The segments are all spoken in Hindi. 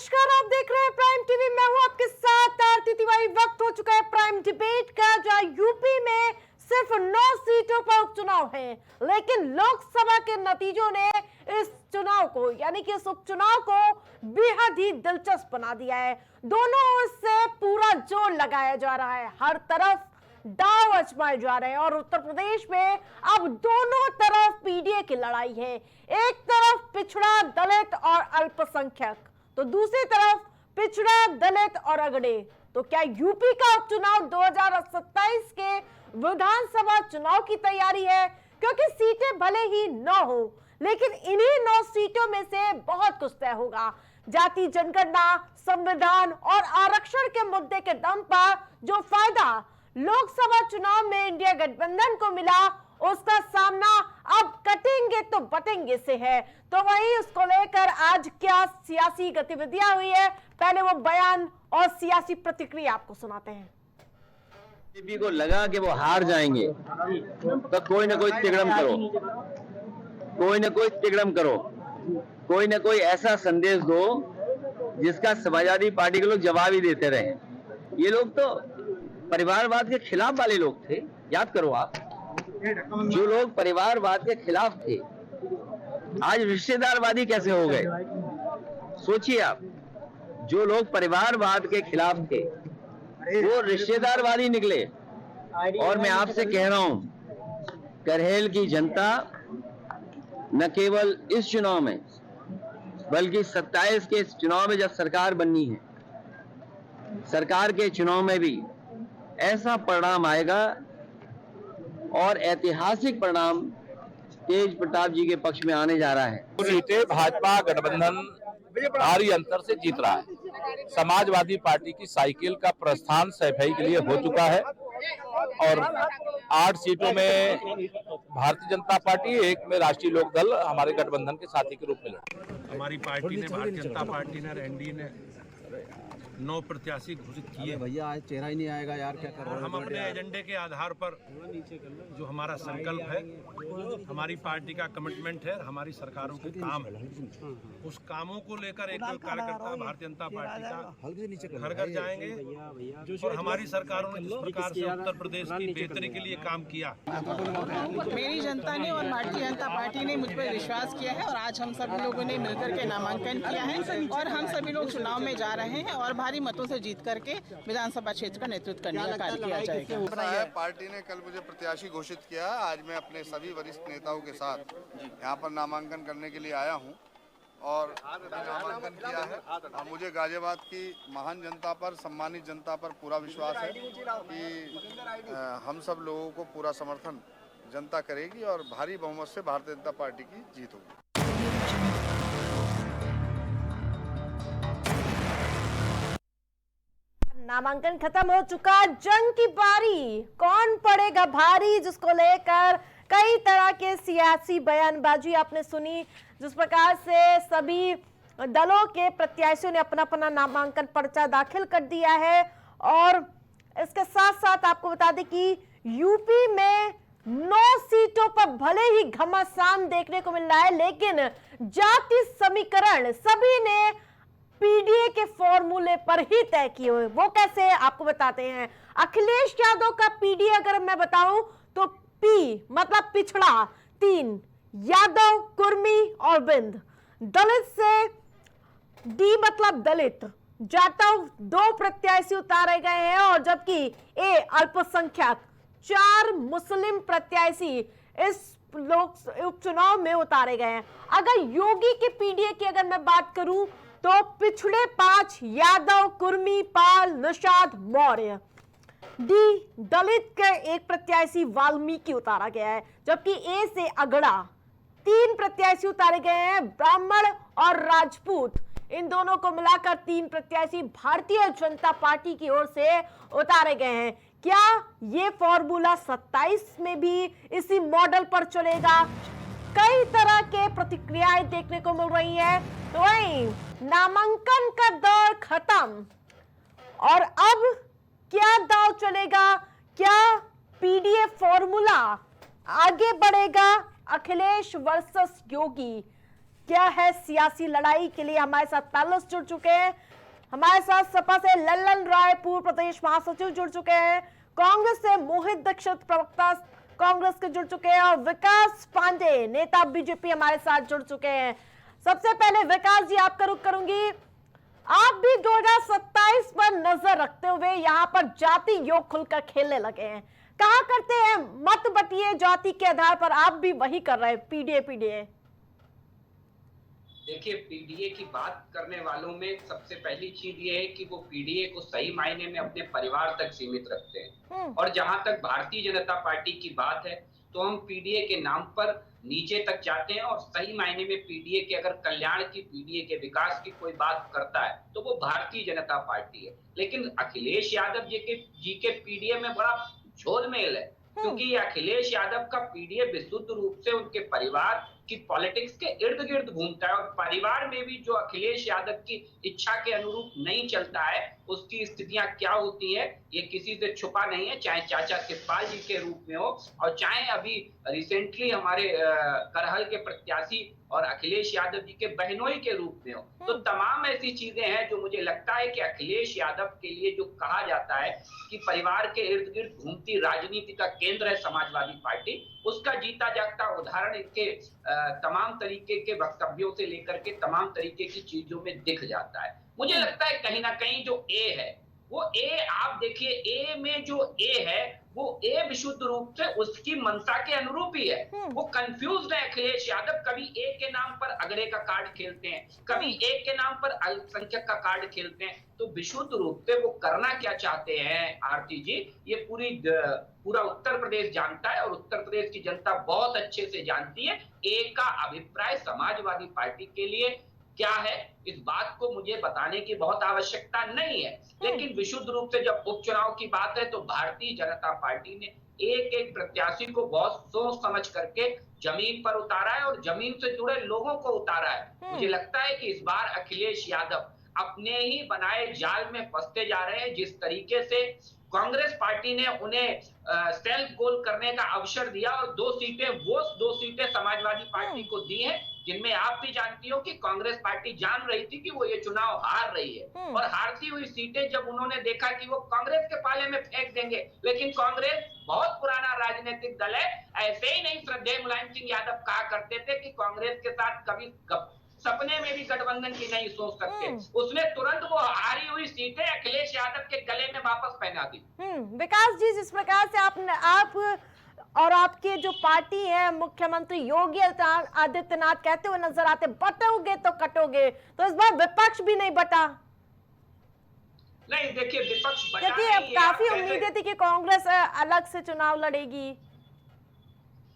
नमस्कार, आप देख रहे हैं प्राइम टीवी। मैं हूं आपके साथ आरती तिवारी। वक्त हो चुका है प्राइम डिबेट का, जहां यूपी में सिर्फ 9 सीटों पर उपचुनाव है, लेकिन लोकसभा के नतीजों ने इस चुनाव को यानी कि इस उपचुनाव को बेहद ही दिलचस्प बना दिया है। दोनों ओर से पूरा जोर लगाया जा रहा है, हर तरफ दांव आजमाए जा रहे हैं और उत्तर प्रदेश में अब दोनों तरफ पीडीए की लड़ाई है। एक तरफ पिछड़ा, दलित और अल्पसंख्यक, तो दूसरी तरफ पिछड़ा, दलित और अगड़े। तो क्या यूपी का उपचुनाव 2027 के विधानसभा चुनाव की तैयारी है? क्योंकि सीटें भले ही 9 हो, लेकिन इन्हीं 9 सीटों में से बहुत कुछ तय होगा। जाति जनगणना, संविधान और आरक्षण के मुद्दे के दम पर जो फायदा लोकसभा चुनाव में इंडिया गठबंधन को मिला, उसका सामना अब कटेंगे तो बटेंगे से है। तो वहीं उसको लेकर आज क्या सियासी गतिविधियां हुई है, पहले वो बयान और सियासी प्रतिक्रिया आपको सुनाते हैं। बीजेपी को लगा कि वो हार जाएंगे तो कोई ना कोई तिगड़म करो, कोई ना कोई तिगड़म करो, कोई ना कोई ऐसा संदेश दो जिसका समाजवादी पार्टी के लोग जवाब ही देते रहे। ये लोग तो परिवारवाद के खिलाफ वाले लोग थे, याद करो आप। जो लोग परिवारवाद के खिलाफ थे आज रिश्तेदारवादी कैसे हो गए? सोचिए आप, जो लोग परिवारवाद के खिलाफ थे वो रिश्तेदारवादी निकले। और मैं आपसे कह रहा हूं, करहेल की जनता न केवल इस चुनाव में बल्कि 27 के इस चुनाव में जब सरकार बननी है, सरकार के चुनाव में भी ऐसा परिणाम आएगा और ऐतिहासिक परिणाम तेज प्रताप जी के पक्ष में आने जा रहा है। सीटें भाजपा गठबंधन भारी अंतर से जीत रहा है। समाजवादी पार्टी की साइकिल का प्रस्थान सफाई के लिए हो चुका है और 8 सीटों में भारतीय जनता पार्टी, 1 में राष्ट्रीय लोक दल हमारे गठबंधन के साथी के रूप में लड़े। हमारी पार्टी ने, भारतीय जनता पार्टी ने, एनडीए ने 9 प्रत्याशी घोषित किए। भैया आज चेहरा ही नहीं आएगा यार, क्या कर रहे हैं? हम अपने एजेंडे के आधार पर जो हमारा संकल्प है, हमारी पार्टी का कमिटमेंट है, हमारी सरकारों के काम है, उस कामों को लेकर एक कार्यकर्ता भारतीय जनता पार्टी का घर घर जाएंगे और हमारी सरकारों ने जिस प्रकार से उत्तर प्रदेश की बेहतरी के लिए काम किया, मेरी जनता ने और भारतीय जनता पार्टी ने मुझ पर विश्वास किया है और आज हम सभी लोगों ने मिलकर के नामांकन किया है और हम सभी लोग चुनाव में जा रहे हैं और भारी मतों से जीत करके विधानसभा क्षेत्र का नेतृत्व करने का कार्य किया जाएगा। पार्टी ने कल मुझे प्रत्याशी घोषित किया। आज मैं अपने सभी वरिष्ठ नेताओं के साथ यहाँ पर नामांकन करने के लिए आया हूँ और नामांकन किया है। और मुझे गाजियाबाद की महान जनता पर, सम्मानित जनता पर पूरा विश्वास है कि हम सब लोगों को पूरा समर्थन जनता करेगी और भारी बहुमत से भारतीय जनता पार्टी की जीत होगी। नामांकन खत्म हो चुका, जंग की बारी, कौन पड़ेगा भारी, जिसको लेकर कई तरह के सियासी बयानबाजी आपने सुनी। जिस प्रकार से सभी दलों के प्रत्याशियों ने अपना अपना नामांकन पर्चा दाखिल कर दिया है और इसके साथ साथ आपको बता दें कि यूपी में 9 सीटों पर भले ही घमासान देखने को मिल रहा है, लेकिन जाति समीकरण सभी ने पीडीए के फॉर्मूले पर ही तय किए हुए। वो कैसे, आपको बताते हैं। अखिलेश यादव का पीडीए अगर मैं बताऊं तो पी मतलब पिछड़ा 3, यादव, कुर्मी और बिंद। दलित से डी मतलब दलित, जाटव 2 प्रत्याशी उतारे गए हैं और जबकि ए अल्पसंख्यक 4 मुस्लिम प्रत्याशी इस लोक उपचुनाव में उतारे गए हैं। अगर योगी के पीडीए की अगर मैं बात करूं तो पिछड़े 5, यादव, कुर्मी, पाल, निषाद, मौर्य। डी दलित के 1 प्रत्याशी वाल्मीकि उतारा गया है, जबकि ए से अगड़ा 3 प्रत्याशी उतारे गए हैं, ब्राह्मण और राजपूत। इन दोनों को मिलाकर 3 प्रत्याशी भारतीय जनता पार्टी की ओर से उतारे गए हैं। क्या ये फॉर्मूला 27 में भी इसी मॉडल पर चलेगा? कई तरह के प्रतिक्रियाएं देखने को मिल रही है। तो वहीं नामांकन का दौर खत्म और अब क्या दांव चलेगा? क्या पीडीए फॉर्मूला आगे बढ़ेगा? अखिलेश वर्सेस योगी, क्या है सियासी लड़ाई के लिए हमारे साथ पैनलिस्ट जुड़ चुके हैं। हमारे साथ सपा से लल्लन राय पूर्व प्रदेश महासचिव जुड़ चुके हैं, कांग्रेस से मोहित दीक्षित प्रवक्ता कांग्रेस के जुड़ चुके हैं और विकास पांडे नेता बीजेपी हमारे साथ जुड़ चुके हैं। सबसे पहले विकास जी आपका रुख करूंगी, आप भी 2027 पर नजर रखते हुए यहाँ पर जाति योग खुलकर खेलने लगे हैं, कहा करते हैं मत बटिए जाति के आधार पर, आप भी वही कर रहे हैं पीडीए। देखिए, पीडीए की बात करने वालों में सबसे पहली चीज ये है कि वो पीडीए को सही मायने में अपने परिवार तक सीमित रखते हैं। और जहां तक भारतीय जनता पार्टी की बात है तो हम पीडीए के नाम पर नीचे तक जाते हैं और सही मायने में पीडीए के अगर कल्याण की, पीडीए के विकास की कोई बात करता है तो वो भारतीय जनता पार्टी है। लेकिन अखिलेश यादव जी के पीडीए में बड़ा झोलमेल है, क्योंकि अखिलेश यादव का पीडीए विशुद्ध रूप से उनके परिवार की पॉलिटिक्स के इर्द गिर्द घूमता है और परिवार में भी जो अखिलेश यादव की इच्छा के अनुरूप नहीं चलता है उसकी स्थितियां क्या होती है ये किसी से छुपा नहीं है, चाहे चाचा शिवपाल जी के रूप में हो और चाहे अभी रिसेंटली हमारे करहल के प्रत्याशी और अखिलेश यादव जी के बहनोई के रूप में हो। तो तमाम ऐसी चीजें हैं जो मुझे लगता है कि अखिलेश यादव के लिए जो कहा जाता है कि परिवार के इर्द गिर्द घूमती राजनीति का केंद्र है समाजवादी पार्टी, उसका जीता जागता उदाहरण इनके तमाम तरीके के वक्तव्यों से लेकर के तमाम तरीके की चीजों में दिख जाता है। मुझे लगता है कहीं ना कहीं जो ए है वो ए, आप देखिए ए में जो ए है वो ए विशुद्ध रूप से उसकी मंशा के अनुरूप ही है। वो कंफ्यूज है अखिलेश यादव, कभी ए के नाम पर अगड़े का कार्ड खेलते हैं, कभी ए के नाम पर अल्पसंख्यक का कार्ड खेलते हैं। तो विशुद्ध रूप से वो करना क्या चाहते हैं आरती जी, ये पूरा उत्तर प्रदेश जानता है और उत्तर प्रदेश की जनता बहुत अच्छे से जानती है ए का अभिप्राय समाजवादी पार्टी के लिए क्या है। इस बात को मुझे बताने की बहुत आवश्यकता नहीं है, लेकिन विशुद्ध रूप से जब उपचुनाव की बात है तो भारतीय जनता पार्टी ने एक एक प्रत्याशी को बहुत सोच समझ करके जमीन पर उतारा है और जमीन से जुड़े लोगों को उतारा है। मुझे लगता है कि इस बार अखिलेश यादव अपने ही बनाए जाल में फंसते जा रहे हैं। जिस तरीके से कांग्रेस पार्टी ने उन्हें सेल्फ गोल करने का अवसर दिया और दो सीटें समाजवादी पार्टी को दी हैं, जिनमें आप भी जानती हो कि कांग्रेस पार्टी जान रही थी कि वो ये चुनाव हार रही है और हारती हुई सीटें जब उन्होंने देखा कि वो कांग्रेस के पाले में फेंक देंगे, लेकिन कांग्रेस बहुत पुराना राजनीतिक दल है। ऐसे ही नहीं श्रद्धेय मुलायम सिंह यादव कहा करते थे कि कांग्रेस के साथ कभी सपने में भी गठबंधन की नहीं सोच सकते। उसने तुरंत वो हारी हुई सीटें अखिलेश यादव के गले में वापस पहना दी। विकास जी, जिस प्रकार से आप और आपके जो पार्टी है मुख्यमंत्री योगी आदित्यनाथ कहते हुए नजर आते बटोगे तो कटोगे, तो इस बार विपक्ष भी नहीं बटा। नहीं, देखिए विपक्ष बटा क्योंकि अब काफी उम्मीदें थी कि कांग्रेस अलग से चुनाव लड़ेगी।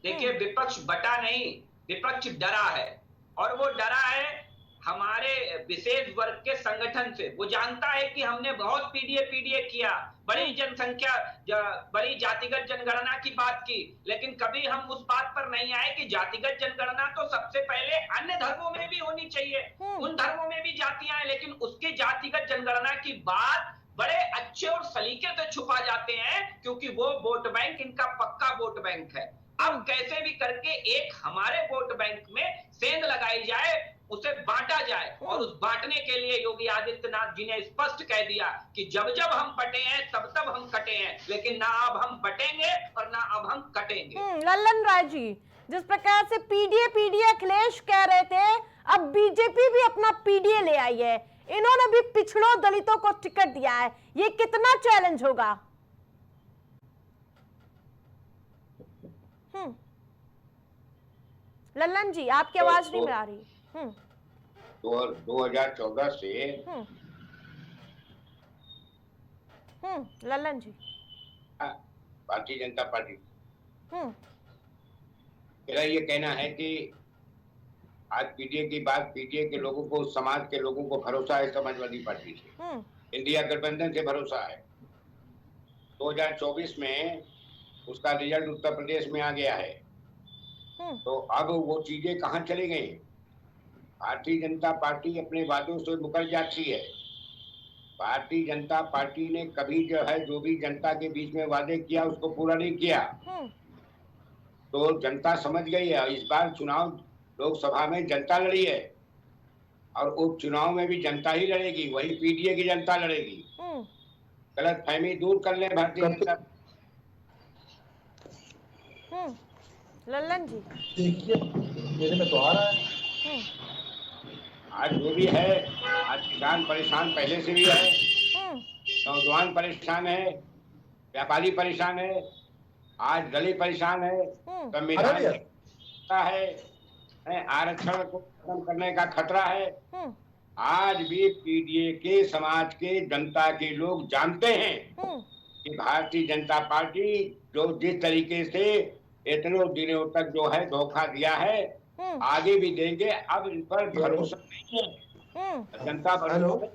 देखिए विपक्ष बटा नहीं, विपक्ष डरा है और वो डरा है हमारे विशेष वर्ग के संगठन से। वो जानता है कि हमने बहुत पीडीए किया, बड़ी जनसंख्या, बड़ी जातिगत जनगणना की बात की, लेकिन कभी हम उस बात पर नहीं आए कि जातिगत जनगणना तो सबसे पहले अन्य धर्मों में भी होनी चाहिए। उन धर्मों में भी जातियां हैं, लेकिन उसकी जातिगत जनगणना की बात बड़े अच्छे और सलीके से छुपा जाते हैं, क्योंकि वो वोट बैंक इनका पक्का वोट बैंक है। अब कैसे भी करके एक हमारे वोट बैंक में सेंध लगाई जाए, उसे बांटा जाए, और उस बांटने के लिए योगी आदित्यनाथ जी ने स्पष्ट कह दिया कि जब जब हम बटे हैं तब हम कटे हैं, लेकिन ना अब हम बटेंगे और ना अब हम कटेंगे। लल्लन राय जी, जिस प्रकार से पीडीए अखिलेश कह रहे थे, अब बीजेपी भी अपना पीडीए ले आई है, इन्होंने भी पिछड़ों दलितों को टिकट दिया है, ये कितना चैलेंज होगा? लल्लन जी, आपकी आवाज नहीं आ रही। 2014 से लल्लन जी, भारतीय जनता पार्टी, मेरा ये कहना है कि आज पीडीए की बात, पीडीए के लोगों को, समाज के लोगों को भरोसा है समाजवादी पार्टी से, इंडिया गठबंधन से भरोसा है। 2024 में उसका रिजल्ट उत्तर प्रदेश में आ गया है, तो अब वो चीजें कहाँ चली गई? भारतीय जनता पार्टी अपने वादों से मुकर जाती है। भारतीय जनता पार्टी ने कभी जो है जो भी जनता के बीच में वादे किया उसको पूरा नहीं किया, तो जनता समझ गई है। इस बार चुनाव लोकसभा में जनता लड़ी है और उपचुनाव में भी जनता ही लड़ेगी, वही पीडीए की जनता लड़ेगी। गलत फहमी दूर कर ले भारतीय जनता। लल्लन जी देखिए मेरे में तो आ रहा है। आज जो भी है, आज किसान परेशान पहले से भी है, नौजवान परेशान है, व्यापारी परेशान है, आज दलित परेशान है, संविधान है, आरक्षण को खत्म करने का खतरा है। आज भी पीडीए के समाज के जनता के लोग जानते हैं कि भारतीय जनता पार्टी जो जिस तरीके से इतने दिनों तक जो है धोखा दिया है, आगे भी देंगे। अब इन पर भरोसा नहीं है, जनता भरोसा।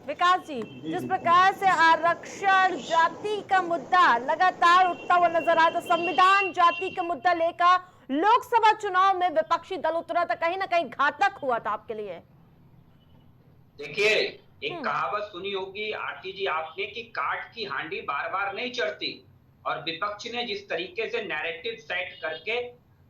विकास जी, जिस प्रकार से आरक्षण जाति का मुद्दा लगातार उठता हुआ नजर आया, तो संविधान जाति का मुद्दा लेकर लोकसभा चुनाव में विपक्षी दल उतरा था, कहीं ना कहीं घातक हुआ था आपके लिए। देखिए, एक कहावत सुनी होगी आरती जी आपने कि काठ की हांडी बार बार नहीं चढ़ती, और विपक्ष ने जिस तरीके से नैरेटिव सेट करके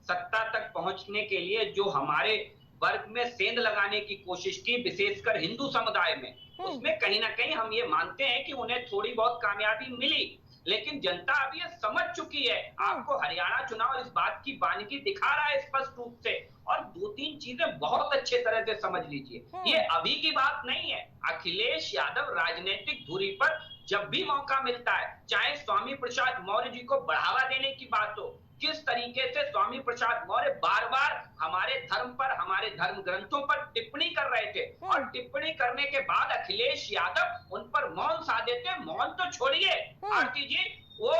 सत्ता तक पहुंचने के लिए जो हमारे वर्ग में सेंध लगाने की कोशिश की, विशेषकर हिंदू समुदाय में, उसमें कहीं ना कहीं हम ये मानते हैं कि उन्हें थोड़ी बहुत कामयाबी मिली, लेकिन जनता अभी ये समझ चुकी है। आपको हरियाणा चुनाव इस बात की बानगी दिखा रहा है स्पष्ट रूप से, और दो तीन चीजें बहुत अच्छे तरह से समझ लीजिए। ये अभी की बात नहीं है। अखिलेश यादव राजनीतिक धुरी पर जब भी मौका मिलता है, चाहे स्वामी प्रसाद मौर्य जी को बढ़ावा देने की बात हो, किस तरीके से स्वामी प्रसाद मौर्य बार बार हमारे धर्म पर, हमारे धर्म ग्रंथों पर टिप्पणी कर रहे थे, और टिप्पणी करने के बाद अखिलेश यादव उन पर मौन साधे थे। मौन तो छोड़िए आरती जी, वो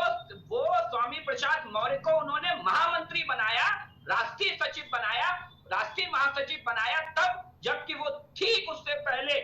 स्वामी प्रसाद मौर्य को उन्होंने महामंत्री बनाया, राष्ट्रीय सचिव बनाया, राष्ट्रीय महासचिव बनाया तब, जबकि वो ठीक उससे पहले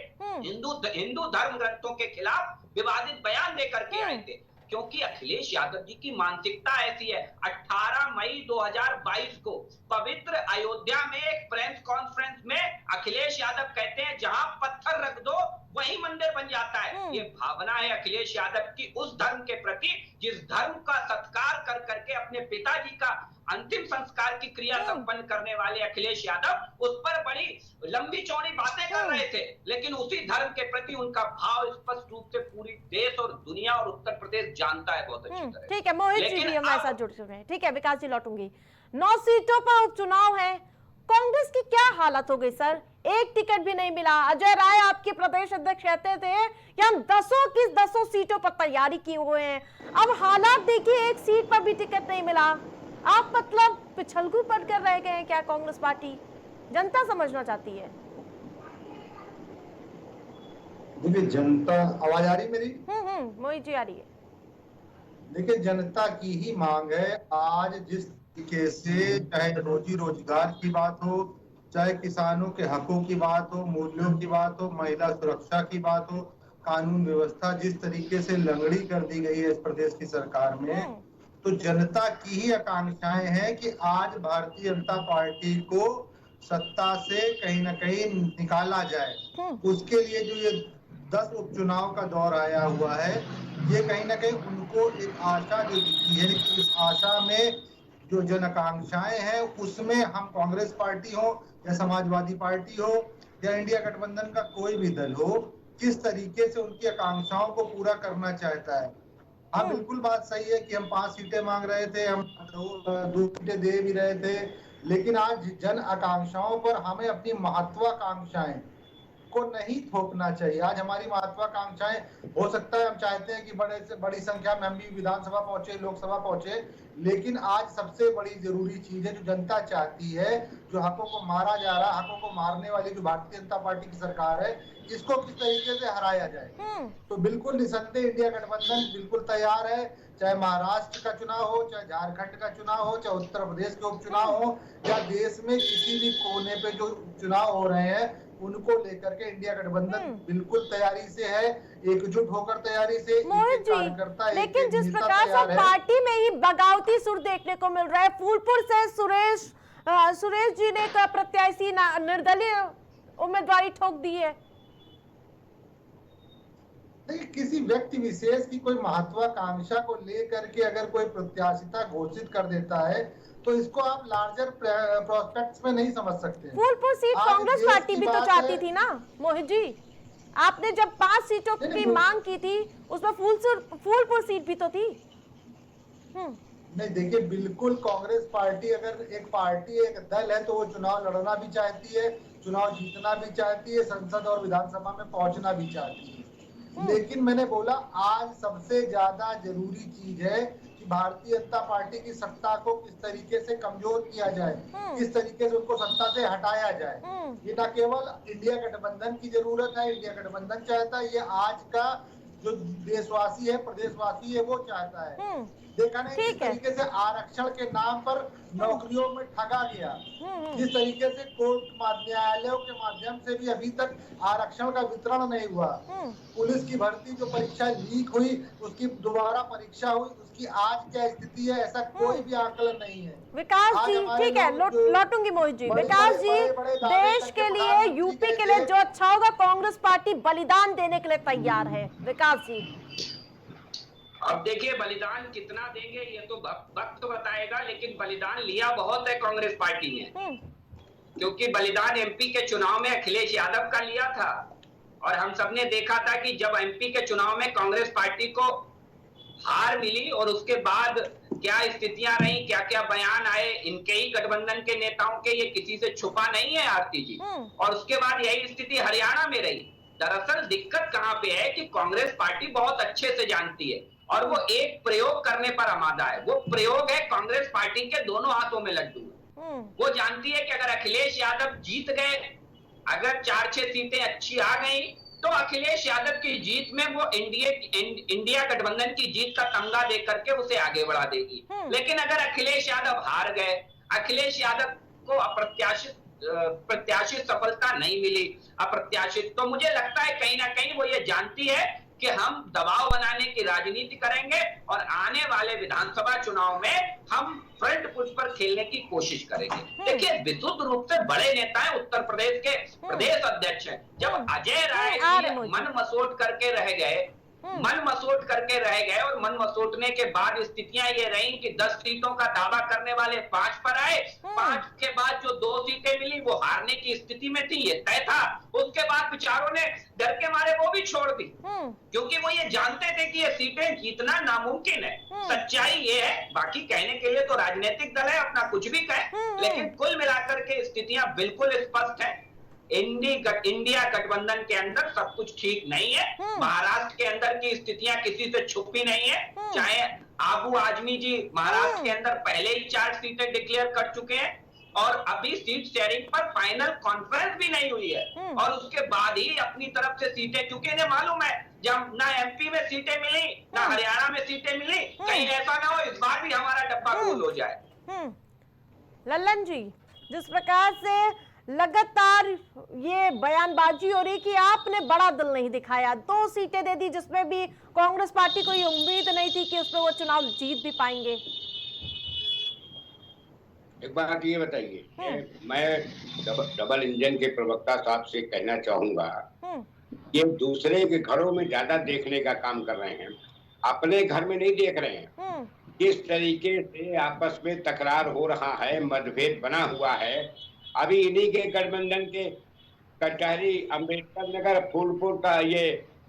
हिंदू धर्म ग्रंथों के खिलाफ विवादित बयान देकर के आए थे। क्योंकि अखिलेश यादव जी की मानसिकता ऐसी है। 18 मई 2022 को पवित्र अयोध्या में एक प्रेस कॉन्फ्रेंस में अखिलेश यादव कहते हैं जहां पत्थर रख दो वही मंदिर बन जाता है। ये भावना है अखिलेश यादव की उस धर्म के प्रति जिस धर्म का सत्कार कर करके अपने पिताजी का अंतिम संस्कार की क्रिया संपन्न करने वाले अखिलेश यादव उस पर बड़ी लंबी चौड़ी बातें कर रहे थे, लेकिन उसी धर्म के प्रति उनका भाव स्पष्ट रूप से पूरी देश और दुनिया और उत्तर प्रदेश जानता है बहुत अच्छी तरह। ठीक है, मोहित जी भी हमारे साथ जुड़ चुके हैं। ठीक है विकास जी, लौटूंगी। 9 सीटों पर उपचुनाव है, कांग्रेस की क्या हालत हो गई सर? एक टिकट भी नहीं मिला। अजय राय आपके प्रदेश अध्यक्ष कहते थे कि हम 10 सीटों पर तैयारी किए हुए हैं। अब हालात देखिए, एक सीट पर भी टिकट नहीं मिला। आप मतलब पिछलगू पड़ कर रह गए हैं क्या कांग्रेस पार्टी? जनता समझना चाहती है। देखिए जनता, आवाज आ रही मेरी? मोहित जी आ रही है। देखिए जनता की ही मांग है। आज जिस तरीके से चाहे रोजी रोजगार की बात हो, चाहे किसानों के हकों की बात हो, मूल्यों की बात हो, महिला सुरक्षा की बात हो, कानून व्यवस्था जिस तरीके से लंगड़ी कर दी गई है इस प्रदेश की सरकार में, तो जनता की ही आकांक्षाएं हैं कि आज भारतीय जनता पार्टी को सत्ता से कहीं ना कहीं निकाला जाए। उसके लिए जो ये 10 उपचुनाव का दौर आया हुआ है, ये कहीं ना कहीं उनको एक आशा जो दिखती है कि इस आशा में जो जन आकांक्षाएं हैं उसमें हम कांग्रेस पार्टी हो या समाजवादी पार्टी हो या इंडिया गठबंधन का कोई भी दल हो, किस तरीके से उनकी आकांक्षाओं को पूरा करना चाहता है। हाँ बिल्कुल बात सही है कि हम 5 सीटें मांग रहे थे, हम 2 सीटें दे भी रहे थे, लेकिन आज जन आकांक्षाओं पर हमें अपनी महत्वाकांक्षाएं को नहीं थोपना चाहिए। आज हमारी महत्वाकांक्षाएं, हो सकता है हम चाहते हैं कि बड़े से बड़ी संख्या में हम भी विधानसभा पहुंचे, लोकसभा पहुंचे, लेकिन आज सबसे बड़ी जरूरी चीज है जो जनता चाहती है, जो हकों को मारा जा रहा है, हकों को मारने वाली जो भारतीय जनता पार्टी की सरकार है, इसको किस तरीके से हराया जाए। तो बिल्कुल निसंदेह इंडिया गठबंधन बिल्कुल तैयार है, चाहे महाराष्ट्र का चुनाव हो, चाहे झारखंड का चुनाव हो, चाहे उत्तर प्रदेश के उपचुनाव हो, या देश में किसी भी कोने पे जो चुनाव हो रहे हैं उनको लेकर के इंडिया गठबंधन बिल्कुल तैयारी से है, एकजुट होकर तैयारी से। मोहित जी, लेकिन जिस प्रकार से पार्टी में ही बगावती सुर देखने को मिल रहा है, फूलपुर से सुरेश जी ने प्रत्याशी निर्दलीय उम्मीदवारी ठोक दी है। नहीं, किसी व्यक्ति विशेष की कोई महत्वाकांक्षा को लेकर के अगर कोई प्रत्याशिता घोषित कर देता है तो इसको आप लार्जर प्रोस्पेक्ट्स में नहीं समझ सकते। फूलपुर सीट आज कांग्रेस देश पार्टी की भी तो बात चाहती है। थी ना मोहित जी, आपने जब 5 सीटों नहीं, की नहीं, मांग की थी उसमें फूलपुर सीट भी तो थी। नहीं देखिए, बिल्कुल कांग्रेस पार्टी अगर एक पार्टी एक दल है तो वो चुनाव लड़ना भी चाहती है, चुनाव जीतना भी चाहती है, संसद और विधानसभा में पहुंचना भी चाहती है। लेकिन मैंने बोला आज सबसे ज्यादा जरूरी चीज है कि भारतीय जनता पार्टी की सत्ता को किस तरीके से कमजोर किया जाए, किस तरीके से उनको सत्ता से हटाया जाए। ये न केवल इंडिया गठबंधन की जरूरत है, इंडिया गठबंधन चाहता है, ये आज का जो देशवासी है, प्रदेशवासी है, वो चाहता है। देखा नहीं किस तरीके से आरक्षण के नाम पर नौकरियों में ठगा गया, जिस तरीके से कोर्ट न्यायालयों के माध्यम से भी अभी तक आरक्षण का वितरण नहीं हुआ। पुलिस की भर्ती जो परीक्षा लीक हुई, उसकी दोबारा परीक्षा हुई, उसकी आज क्या स्थिति है ऐसा कोई भी आकलन नहीं है। विकास जी ठीक है, लौटूंगी मोहित जी। विकास जी, देश के लिए, यूपी के लिए जो अच्छा होगा कांग्रेस पार्टी बलिदान देने के लिए तैयार है। विकास जी, अब देखिए बलिदान कितना देंगे ये तो वक्त बताएगा, लेकिन बलिदान लिया बहुत है कांग्रेस पार्टी ने, क्योंकि बलिदान एमपी के चुनाव में अखिलेश यादव का लिया था और हम सबने देखा था कि जब एमपी के चुनाव में कांग्रेस पार्टी को हार मिली और उसके बाद क्या स्थितियां रही, क्या क्या बयान आए इनके ही गठबंधन के नेताओं के, ये किसी से छुपा नहीं है आरती जी। और उसके बाद यही स्थिति हरियाणा में रही। दरअसल दिक्कत कहां पे है कि कांग्रेस पार्टी बहुत अच्छे से जानती है और वो एक प्रयोग करने पर आमादा है। वो प्रयोग है कांग्रेस पार्टी के दोनों हाथों में लड्डू। वो जानती है कि अगर अखिलेश यादव जीत गए, अगर 4-6 सीटें अच्छी आ गई, तो अखिलेश यादव की जीत में वो इंडिया गठबंधन की जीत का तमगा दे करके उसे आगे बढ़ा देगी। लेकिन अगर अखिलेश यादव हार गए, अखिलेश यादव को प्रत्याशित सफलता नहीं मिली, अप्रत्याशित, तो मुझे लगता है कहीं ना कहीं वो ये जानती है कि हम दबाव बनाने की राजनीति करेंगे और आने वाले विधानसभा चुनाव में हम फ्रंट फुट पर खेलने की कोशिश करेंगे। देखिए विशुद्ध रूप से बड़े नेता हैं, उत्तर प्रदेश के प्रदेश अध्यक्ष हैं। जब अजय राय मन मसोट करके रह गए, मन मसोटने के बाद स्थितियां ये रही कि 10 सीटों का दावा करने वाले 5 पर आए, 5 के बाद जो 2 सीटें मिली वो हारने की स्थिति में थी, ये तय था। उसके बाद विचारों ने डर के मारे वो भी छोड़ दी, क्योंकि वो ये जानते थे कि ये सीटें जीतना नामुमकिन है। सच्चाई ये है, बाकी कहने के लिए तो राजनीतिक दल है, अपना कुछ भी कहे, लेकिन कुल मिलाकर के स्थितियां बिल्कुल स्पष्ट है। इंडिया गठबंधन के अंदर सब कुछ ठीक नहीं है। महाराष्ट्र के अंदर की स्थितियां किसी से छुपी नहीं है। चाहे आबू आजमी जी महाराष्ट्र के अंदर पहले ही 4 सीटें डिक्लेयर कर चुके हैं और अभी सीट शेयरिंग पर फाइनल कॉन्फ्रेंस भी नहीं हुई है, और उसके बाद ही अपनी तरफ से सीटें, क्योंकि इन्हें मालूम है जब ना एमपी में सीटें मिली ना हरियाणा में सीटें मिली, कहीं ऐसा ना हो इस बार भी हमारा डब्बा फुल हो जाए। लल्लन जी, जिस प्रकार से लगातार ये बयानबाजी हो रही कि आपने बड़ा दिल नहीं दिखाया, 2 सीटें दे दी जिसमें भी कांग्रेस पार्टी को ये उम्मीद नहीं थी कि उसमें वो चुनाव जीत भी पाएंगे। एक बात ये बताइए, मैं डबल इंजन के प्रवक्ता साहब से कहना चाहूंगा, ये दूसरे के घरों में ज्यादा देखने का काम कर रहे हैं, अपने घर में नहीं देख रहे हैं। किस तरीके से आपस में तकरार हो रहा है, मतभेद बना हुआ है। अभी इन्हीं के गठबंधन के कचहरी अम्बेडकर नगर फूलपुर का ये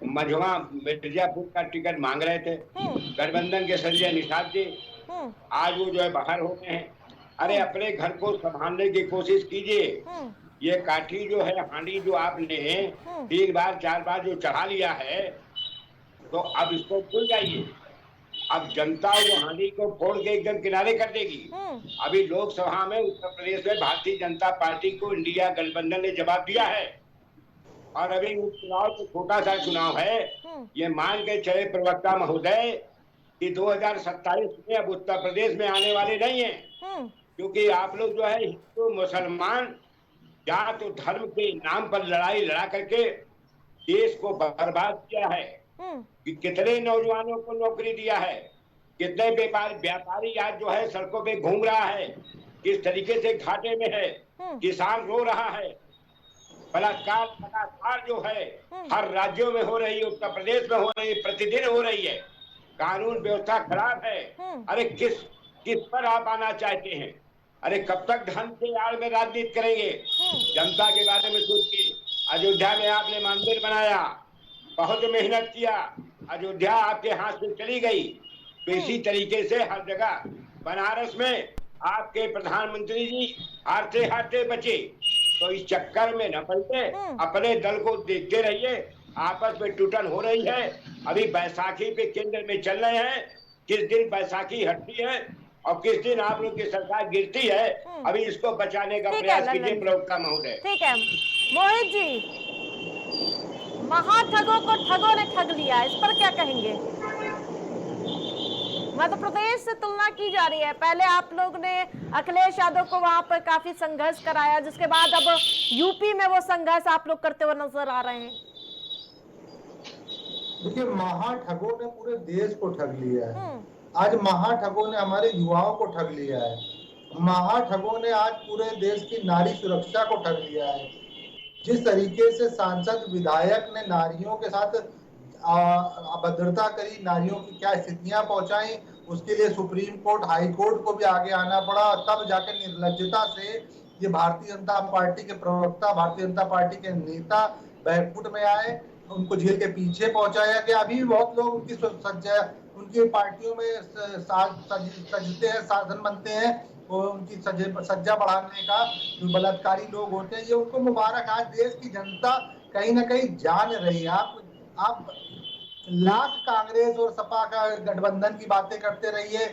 मझवा मिर्जापुर का टिकट मांग रहे थे गठबंधन के संजय निषाद जी, आज वो जो है बाहर हो गए हैं। अरे अपने घर को संभालने की कोशिश कीजिए। ये काठी जो है, हांडी जो आपने 3 बार 4 बार जो चढ़ा लिया है, तो अब इसको भूल जाइए। अब जनता वो हांडी को फोड़ के एकदम किनारे कर देगी। अभी लोकसभा में उत्तर प्रदेश में भारतीय जनता पार्टी को इंडिया गठबंधन ने जवाब दिया है, और अभी उपचुनाव तो छोटा सा चुनाव है। ये मान के चले प्रवक्ता महोदय कि 2027 में अब उत्तर प्रदेश में आने वाले नहीं है, क्योंकि आप लोग जो है हिंदू मुसलमान जात और धर्म के नाम पर लड़ाई लड़ा करके देश को बर्बाद किया है। कि कितने नौजवानों को नौकरी दिया है, कितने व्यापारी आज जो है सड़कों पे घूम रहा है, किस तरीके से घाटे में है, किसान रो रहा है। बलात्कार लगातार जो है हर राज्यों में हो रही है, उत्तर प्रदेश में हो रही है, प्रतिदिन हो रही है। कानून व्यवस्था खराब है। अरे किस पर आप आना चाहते हैं? अरे कब तक धन के आड़ में राजनीति करेंगे? जनता के बारे में सोचिए। अयोध्या में आपने मंदिर बनाया, बहुत मेहनत किया, अयोध्या आपके हाथ से चली गई। तो इसी तरीके से हर जगह बनारस में आपके प्रधानमंत्री जी हारते हारते बचे। तो इस चक्कर में न पड़ते, अपने दल को देखते रहिए। आपस में टूटन हो रही है। अभी बैसाखी पे केंद्र में चल रहे हैं, किस दिन बैसाखी हटती है और किस दिन आप लोग की सरकार गिरती है, अभी इसको बचाने का प्रयास कीजिए प्रवक्ता महोदय। ठीक है मोहित जी, महाठगों को ठगों ने ठग लिया, इस पर क्या कहेंगे? मध्य प्रदेश से तुलना की जा रही है। पहले आप लोग ने अखिलेश यादव को वहां पर काफी संघर्ष कराया, जिसके बाद अब यूपी में वो संघर्ष आप लोग करते हुए नजर आ रहे हैं। देखिए, महाठगों ने पूरे देश को ठग लिया है। आज महाठगों ने हमारे युवाओं को ठग लिया है। महाठगों ने आज पूरे देश की नारी सुरक्षा को ठग लिया है। जिस तरीके से सांसद विधायक ने नारियों के साथ अभद्रता करी, नारियों की क्या स्थितियां पहुंचाई, उसके लिए सुप्रीम कोर्ट, हाई कोर्ट को भी आगे आना पड़ा। तब जाके निर्लज्जता से ये भारतीय जनता पार्टी के प्रवक्ता, भारतीय जनता पार्टी के नेता बैकफुट में आए, उनको जेल के पीछे पहुंचाया गया। अभी भी बहुत लोग उनकी पार्टियों में सजते हैं, साधन बनते हैं, वो उनकी सज्जा बढ़ाने का, जो बलात्कारी लोग होते हैं, ये उनको मुबारक। आज देश की जनता कहीं ना कहीं जान रही है। आप लाख कांग्रेस और सपा का गठबंधन की बातें करते रहिए,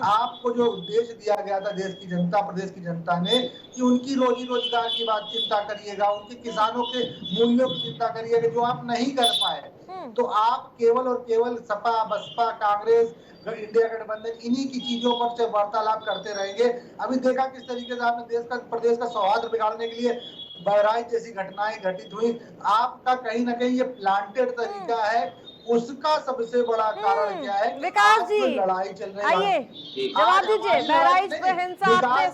आपको जो उद्देश्य दिया गया था देश की जनता, प्रदेश की जनता ने, कि उनकी रोजी रोजगार की बात चिंता करिएगा, उनके किसानों के मूल्यों की चिंता करिएगा, जो आप नहीं कर पाए। तो आप केवल और केवल सपा, बसपा, कांग्रेस, इंडिया गठबंधन, इन्हीं की चीजों पर से वार्तालाप करते रहेंगे। अभी देखा किस तरीके से आपने प्रदेश का सौहार्द बिगाड़ने के लिए बहराइच जैसी घटनाएं घटित हुई। आपका कहीं ना कहीं ये प्लांटेड तरीका है। उसका सबसे बड़ा कारण क्या है? विकास जी, लड़ाई चल रही है। आइए जवाब दीजिए। बहराइच पे हिंसा आपने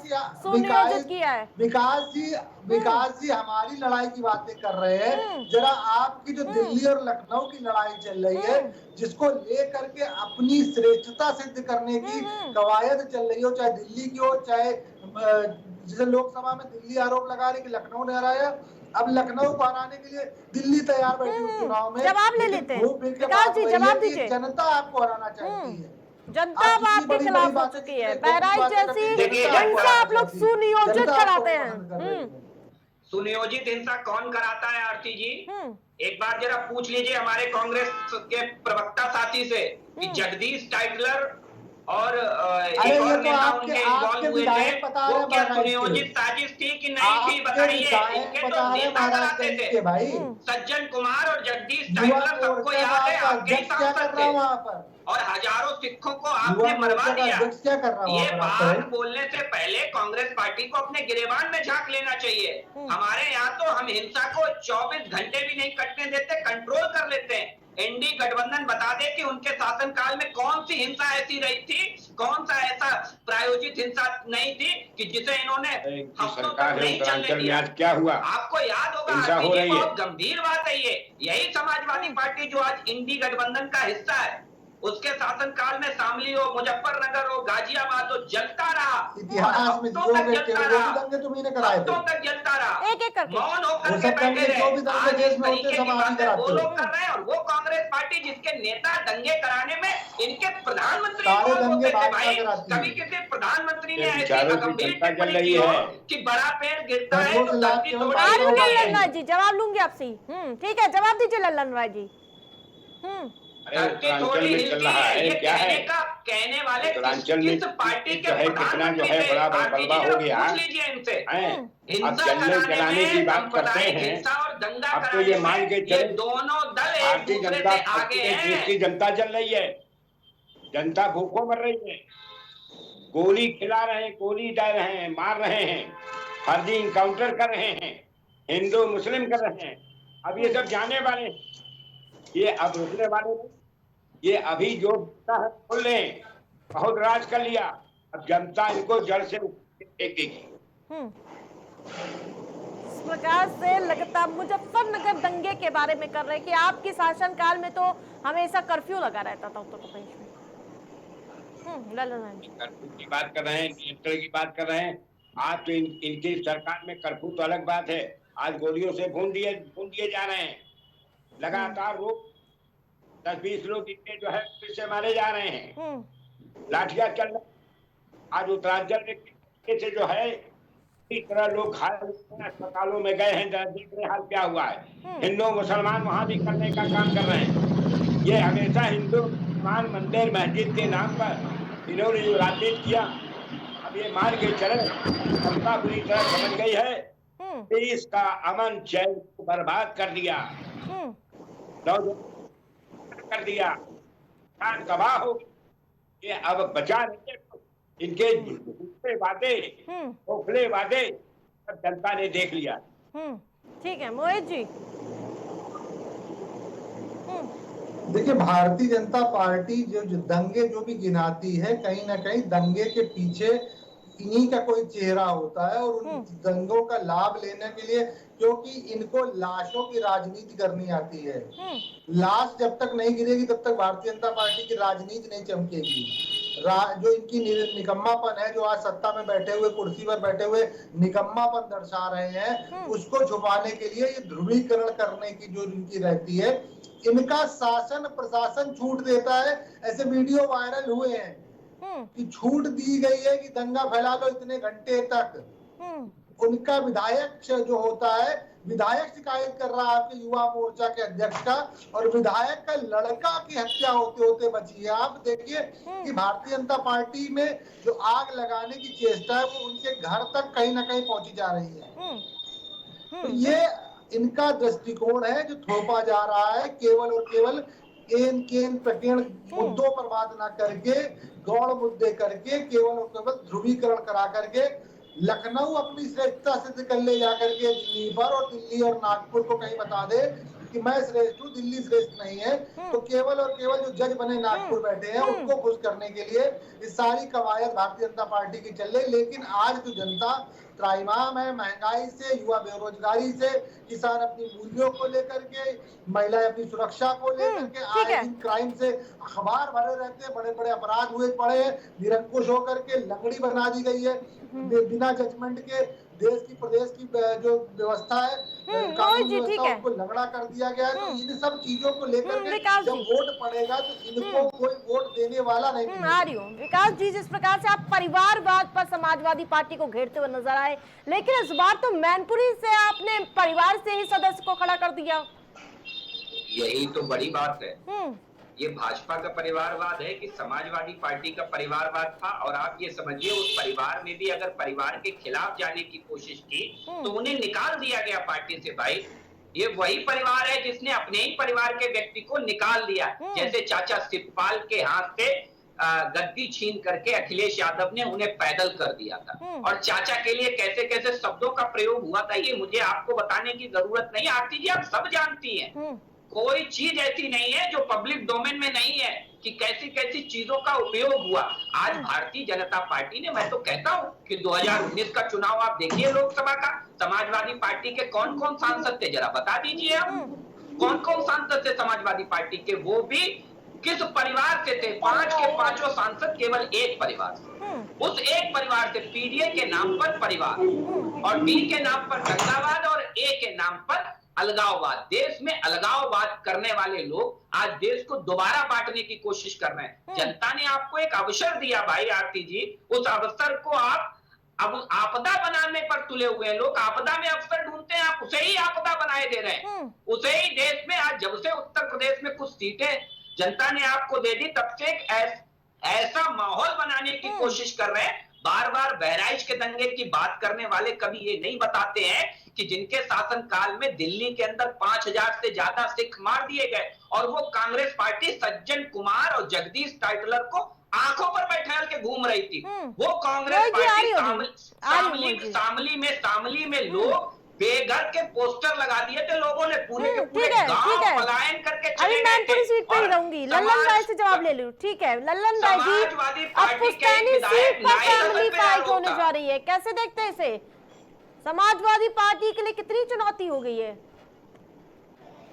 सुनियोजित किया है। विकास जी हमारी लड़ाई की बातें कर रहे हैं, जरा आपकी जो दिल्ली और लखनऊ की लड़ाई चल रही है, जिसको लेकर के अपनी श्रेष्ठता सिद्ध करने की कवायद चल रही हो, चाहे दिल्ली की हो, चाहे जिसे लोकसभा में दिल्ली आरोप लगा रही कि लखनऊ ने हराया, अब लखनऊ को हराने के लिए दिल्ली तैयार बैठी हुई चुनाव में। जवाब ले लेते हैं विकास जी, जवाब दीजिए। जनता आपको हराना चाहती है, जनता अब आपके खिलाफ हो चुकी है। बहराइच जैसी हिंसा आप लोग सुनियोजित कराते हैं। सुनियोजित हिंसा कौन कराता है आरती जी? एक बार जरा पूछ लीजिए हमारे कांग्रेस के प्रवक्ता साथी से कि जगदीश टाइटलर और एक और नेता उनके इन्वॉल्व हुए थे, वो क्या सुनियोजित साजिश थी कि नहीं थी? बताइए। इनके तो नेता कराते थे, सज्जन कुमार और जगदीश टाइटलर, सबको याद है, आपके सांसद थे, और हजारों सिखों को आपने मरवा दिया। ये बात बोलने से पहले कांग्रेस पार्टी को अपने गिरेबान में झांक लेना चाहिए। हमारे यहाँ तो हम हिंसा को 24 घंटे भी नहीं कटने देते, कंट्रोल कर लेते हैं। एनडी गठबंधन बता दे कि उनके शासनकाल में कौन सी हिंसा ऐसी रही थी, कौन सा ऐसा प्रायोजित हिंसा नहीं थी कि जिसे इन्होंने हफ्तों तक नहीं चलने दिया। क्या हुआ आपको याद होगा, बहुत गंभीर बात है ये। यही समाजवादी पार्टी जो आज इंडी गठबंधन का हिस्सा है, उसके शासनकाल में शामली हो, मुजफ्फरनगर हो, गाजियाबाद हो, जलता रहा, हफ्तों तक जलता रहा, हफ्तों तक जलता रहा, एक एक करके मौन होकर के बैठे रहे। आज इस तरीके की बातें वो लोग कर रहे हैं, और वो कांग्रेस पार्टी जिसके नेता दंगे कराने में इनके प्रधानमंत्री बोलते थे। भाई, कभी किसी प्रधानमंत्री ने ऐसी गंभीर टिप्पणी की हो कि बड़ा पेड़ गिरता है तो धरती तोड़ लल्लन राय जी, जवाब लूंगी आपसे। ठीक है, जवाब दीजिए लल्लन राय जी। धरती थोड़ी हिलती है, ये कहने वाले किस पार्टी के प्रधानमंत्री थे? पूछ लीजिए इनसे। हिंसा जलाने की बात करते हैं, हिंसा और दंगा अब तो ये मान के ये दोनों दल एक दूसरे से आगे हैं। देश की जनता जल रही है, जनता भूखों मर रही है, गोली खिला रहे हैं, गोली डाल रहे हैं, मार रहे हैं, फर्जी इनकाउंटर कर रहे हैं, हिंदू मुस्लिम कर रहे हैं। अब ये सब जाने वाले हैं, ये अब रुकने वाले नहीं। ये अभी जो बोल रहे हैं, बहुत राज कर लिया, अब जनता इनको जड़ से फेंकेगी। इस प्रकार से लगातार मुजफ्फरनगर दंगे के बारे में कर रहे हैं कि आपके शासनकाल में तो हमेशा कर्फ्यू लगा रहता था उत्तर प्रदेश में। कर्फ्यू की बात कर रहे हैं, नियंत्रण की बात कर रहे हैं, आज तो इनकी सरकार में कर्फ्यू तो अलग बात है, आज गोलियों से भून दिए जा रहे हैं। लगातार रोज 10-20 लोग इनके जो है फिर से मारे जा रहे हैं, लाठियां चल रही। आज उत्तरांचल में से जो है इस तरह लोग घायल अस्पतालों में गए हैं, देख रहे हाल क्या हुआ है। हिंदू मुसलमान वहां भी करने का काम कर रहे हैं। ये हमेशा हिंदू मुसलमान मंदिर मस्जिद के नाम पर इन्होंने जो राजनीति किया, अब ये मान के चले जनता पूरी तरह समझ गई है, देश का अमन चैन को बर्बाद कर दिया, कर दिया, तबाह हो। ये अब बचा नहीं है। इनके वादे खोखले वादे सब जनता ने देख लिया। ठीक है मोहित जी। देखिए, भारतीय जनता पार्टी जो दंगे जो भी गिनाती है, कहीं ना कहीं दंगे के पीछे इन्हीं का कोई चेहरा होता है और उन दंगों का लाभ लेने के लिए, क्योंकि इनको लाशों की राजनीति करनी आती है। लाश जब तक नहीं गिरेगी तब तक भारतीय जनता पार्टी की राजनीति नहीं चमकेगी। जो इनकी निकम्मापन है, जो आज सत्ता में बैठे हुए, कुर्सी पर बैठे हुए निकम्मापन दर्शा रहे हैं, उसको छुपाने के लिए ये ध्रुवीकरण करने की जो इनकी रहती है, इनका शासन प्रशासन छूट देता है। ऐसे वीडियो वायरल हुए हैं कि छूट दी गई है कि दंगा फैला लो इतने घंटे तक। उनका विधायक जो होता है, विधायक शिकायत कर रहा है आपके युवा मोर्चा के अध्यक्ष का, और विधायक का लड़का की हत्या होते होते बची है। आप देखिए कि भारतीय जनता पार्टी में जो आग लगाने की चेष्टा है वो उनके घर तक कहीं ना कहीं पहुंची जा रही है। तो ये इनका दृष्टिकोण है जो थोपा जा रहा है, केवल और केवल केन प्रकीर्ण मुद्दों पर बात ना करके, गौण मुद्दे करके, केवल और केवल ध्रुवीकरण करा करके लखनऊ अपनी श्रेष्ठता सिद्ध कर ले जाकर के दिल्ली पर, और दिल्ली और नागपुर को कहीं बता दे कि मैं श्रेष्ठ हूँ, दिल्ली श्रेष्ठ नहीं है। तो केवल और केवल जो जज बने नागपुर बैठे हैं उनको खुश करने के लिए इस सारी कवायद भारतीय जनता पार्टी की चल रही। लेकिन आज जो जनता त्राहिमाम है, महंगाई से, युवा बेरोजगारी से, किसान अपनी मूल्यों को लेकर के, महिलाएं अपनी सुरक्षा को लेकर के, आए दिन क्राइम से अखबार भरे रहते हैं, बड़े बड़े अपराध हुए पड़े हैं, निरंकुश होकर के लंगड़ी बना दी गई है बिना जजमेंट के। देश की प्रदेश की जो व्यवस्था है, कानून व्यवस्था, उसको लंगड़ा कर दिया गया है। तो इन सब चीजों को लेकर के जब वोट पड़ेगा तो इनको कोई वोट देने वाला नहीं। आ रही हूँ विकास जी, जिस प्रकार से आप परिवारवाद पर समाजवादी पार्टी को घेरते हुए नजर आए, लेकिन इस बार तो मैनपुरी से आपने परिवार से ही सदस्य को खड़ा कर दिया। यही तो बड़ी बात है। ये भाजपा का परिवारवाद है कि समाजवादी पार्टी का परिवारवाद था। और आप ये समझिए, उस परिवार में भी अगर परिवार के खिलाफ जाने की कोशिश की तो उन्हें निकाल दिया गया पार्टी से। भाई, ये वही परिवार है जिसने अपने ही परिवार के व्यक्ति को निकाल दिया। जैसे चाचा शिवपाल के हाथ से गद्दी छीन करके अखिलेश यादव ने उन्हें पैदल कर दिया था। और चाचा के लिए कैसे कैसे शब्दों का प्रयोग हुआ था, ये मुझे आपको बताने की जरूरत नहीं। आरती जी, आप सब जानती हैं। कोई चीज ऐसी नहीं है जो पब्लिक डोमेन में नहीं है कि कैसी कैसी चीजों का उपयोग हुआ। आज भारतीय जनता पार्टी ने, मैं तो कहता हूं कि 2019 का चुनाव आप देखिए लोकसभा का, समाजवादी पार्टी के कौन कौन सांसद थे, जरा बता दीजिए आप। कौन कौन सांसद थे समाजवादी पार्टी के, वो भी किस परिवार से थे? 5 के 5 सांसद केवल एक परिवार से। उस एक परिवार से, पीडीए के नाम पर परिवार, और डी के नाम पर दंगावाद, और ए के नाम पर अलगाववाद। देश में अलगाववाद करने वाले लोग आज देश को दोबारा बांटने की कोशिश कर रहे हैं। जनता ने आपको एक अवसर दिया भाई आरती जी, उस अवसर को आप अब आपदा बनाने पर तुले हुए हैं। लोग आपदा में अवसर ढूंढते हैं, आप उसे ही आपदा बनाए दे रहे हैं। उसे ही देश में आज जब से उत्तर प्रदेश में कुछ सीटें जनता ने आपको दे दी, तब से एक ऐसा माहौल बनाने की कोशिश कर रहे हैं। बार बार बहराइच के दंगे की बात करने वाले कभी ये नहीं बताते हैं कि जिनके शासन काल में दिल्ली के अंदर 5000 से ज्यादा सिख मार दिए गए, और वो कांग्रेस पार्टी सज्जन कुमार और जगदीश टाइटलर को आंखों पर बैठा के घूम रही थी। वो कांग्रेस पार्टी शामली में लोग बेघर के पोस्टर लगा दिए थे लोगों ने, पूरे के पूरे गांव पलायन करके चले गए थे। सीट पे ही रहूंगी, लल्लन राय से जवाब ले लूं। ठीक है लल्लन राय जी, अब पुश्तैनी सीट पर फैमिली फाइट होने जा रही है, कैसे देखते हैं इसे? समाजवादी पार्टी के लिए कितनी चुनौती हो गई है?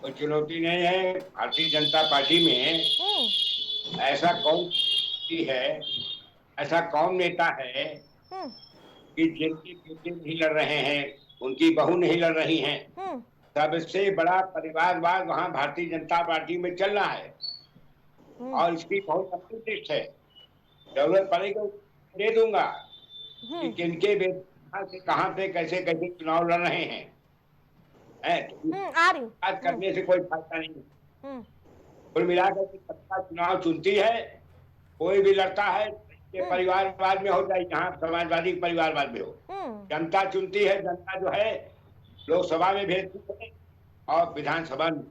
कोई चुनौती नहीं है। भारतीय जनता पार्टी में ऐसा कौन है, ऐसा कौन नेता है कि जिनकी बेटे नहीं लड़ रहे हैं, उनकी बहू नहीं लड़ रही हैं, सबसे बड़ा परिवारवाद वहां भारतीय जनता पार्टी में चल रहा है और इसकी बहुत अपनी लिस्ट है। जरूरत पड़ेगी दे दूंगा कि किनके बेटे कहाँ पे कैसे कैसे चुनाव लड़ रहे हैं। आज करने से कोई फायदा नहीं। कुल मिलाकर के सत्ता चुनाव चुनती है, कोई भी लड़ता है परिवारवाद में हो चाहे यहाँ समाजवादी परिवारवाद में हो, जनता चुनती है। जनता जो है लोकसभा में भेजती है और विधानसभा में।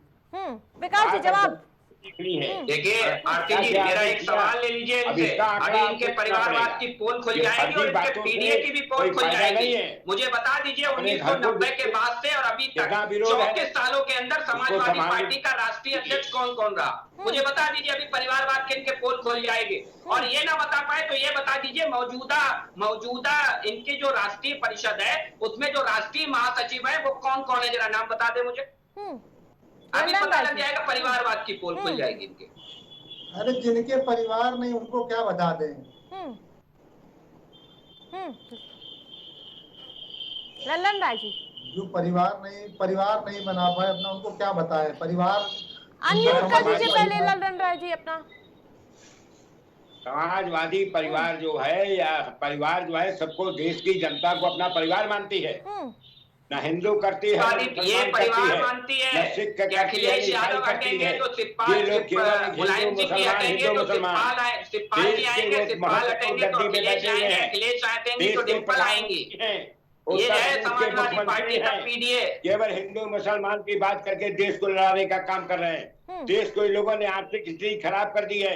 विकास जी जवाब देखिए आरती जी, मेरा एक सवाल ले लीजिए इनसे। अभी इनके परिवारवाद की पोल खुल जाएगी और इनके पीडीए की भी पोल खुल जाएगी। मुझे बता दीजिए 1990 के बाद से और अभी तक 34 सालों के अंदर समाजवादी पार्टी का राष्ट्रीय अध्यक्ष कौन कौन रहा, मुझे बता दीजिए। अभी परिवारवाद के इनके पोल खोल जाएंगे और ये ना बता पाए तो ये बता दीजिए मौजूदा इनकी जो राष्ट्रीय परिषद है उसमें जो राष्ट्रीय महासचिव है वो कौन कौन है, जरा नाम बता दे मुझे। अभी पता लग जाएगा, परिवारवाद की पोल खुल जाएगी इनके। अरे जिनके परिवार नहीं उनको क्या बता दें। लल्लन राय जी, जो परिवार नहीं बना पाए अपना, उनको क्या बताए। परिवार अनम्यूट कर दीजिए पहले लल्लन राय जी अपना। समाजवादी परिवार जो है या परिवार जो है सबको देश की जनता को अपना परिवार मानती है, ना हिंदू करती है, ये परिवार मानती है। अखिलेश यादव हटेंगे तो मुलायम जी की हटेंगे तो सिपाल जी आएंगे, सिपाल हटेंगे तो अखिलेश आएंगे, अखिलेश हटेंगे तो डिम्पल आएंगी। ये है समाजवादी पार्टी का पीडीए। केवल हिंदू मुसलमान की बात करके देश को लड़ाने का काम कर रहे हैं। देश को इन लोगों ने आर्थिक स्थिति खराब कर दी है,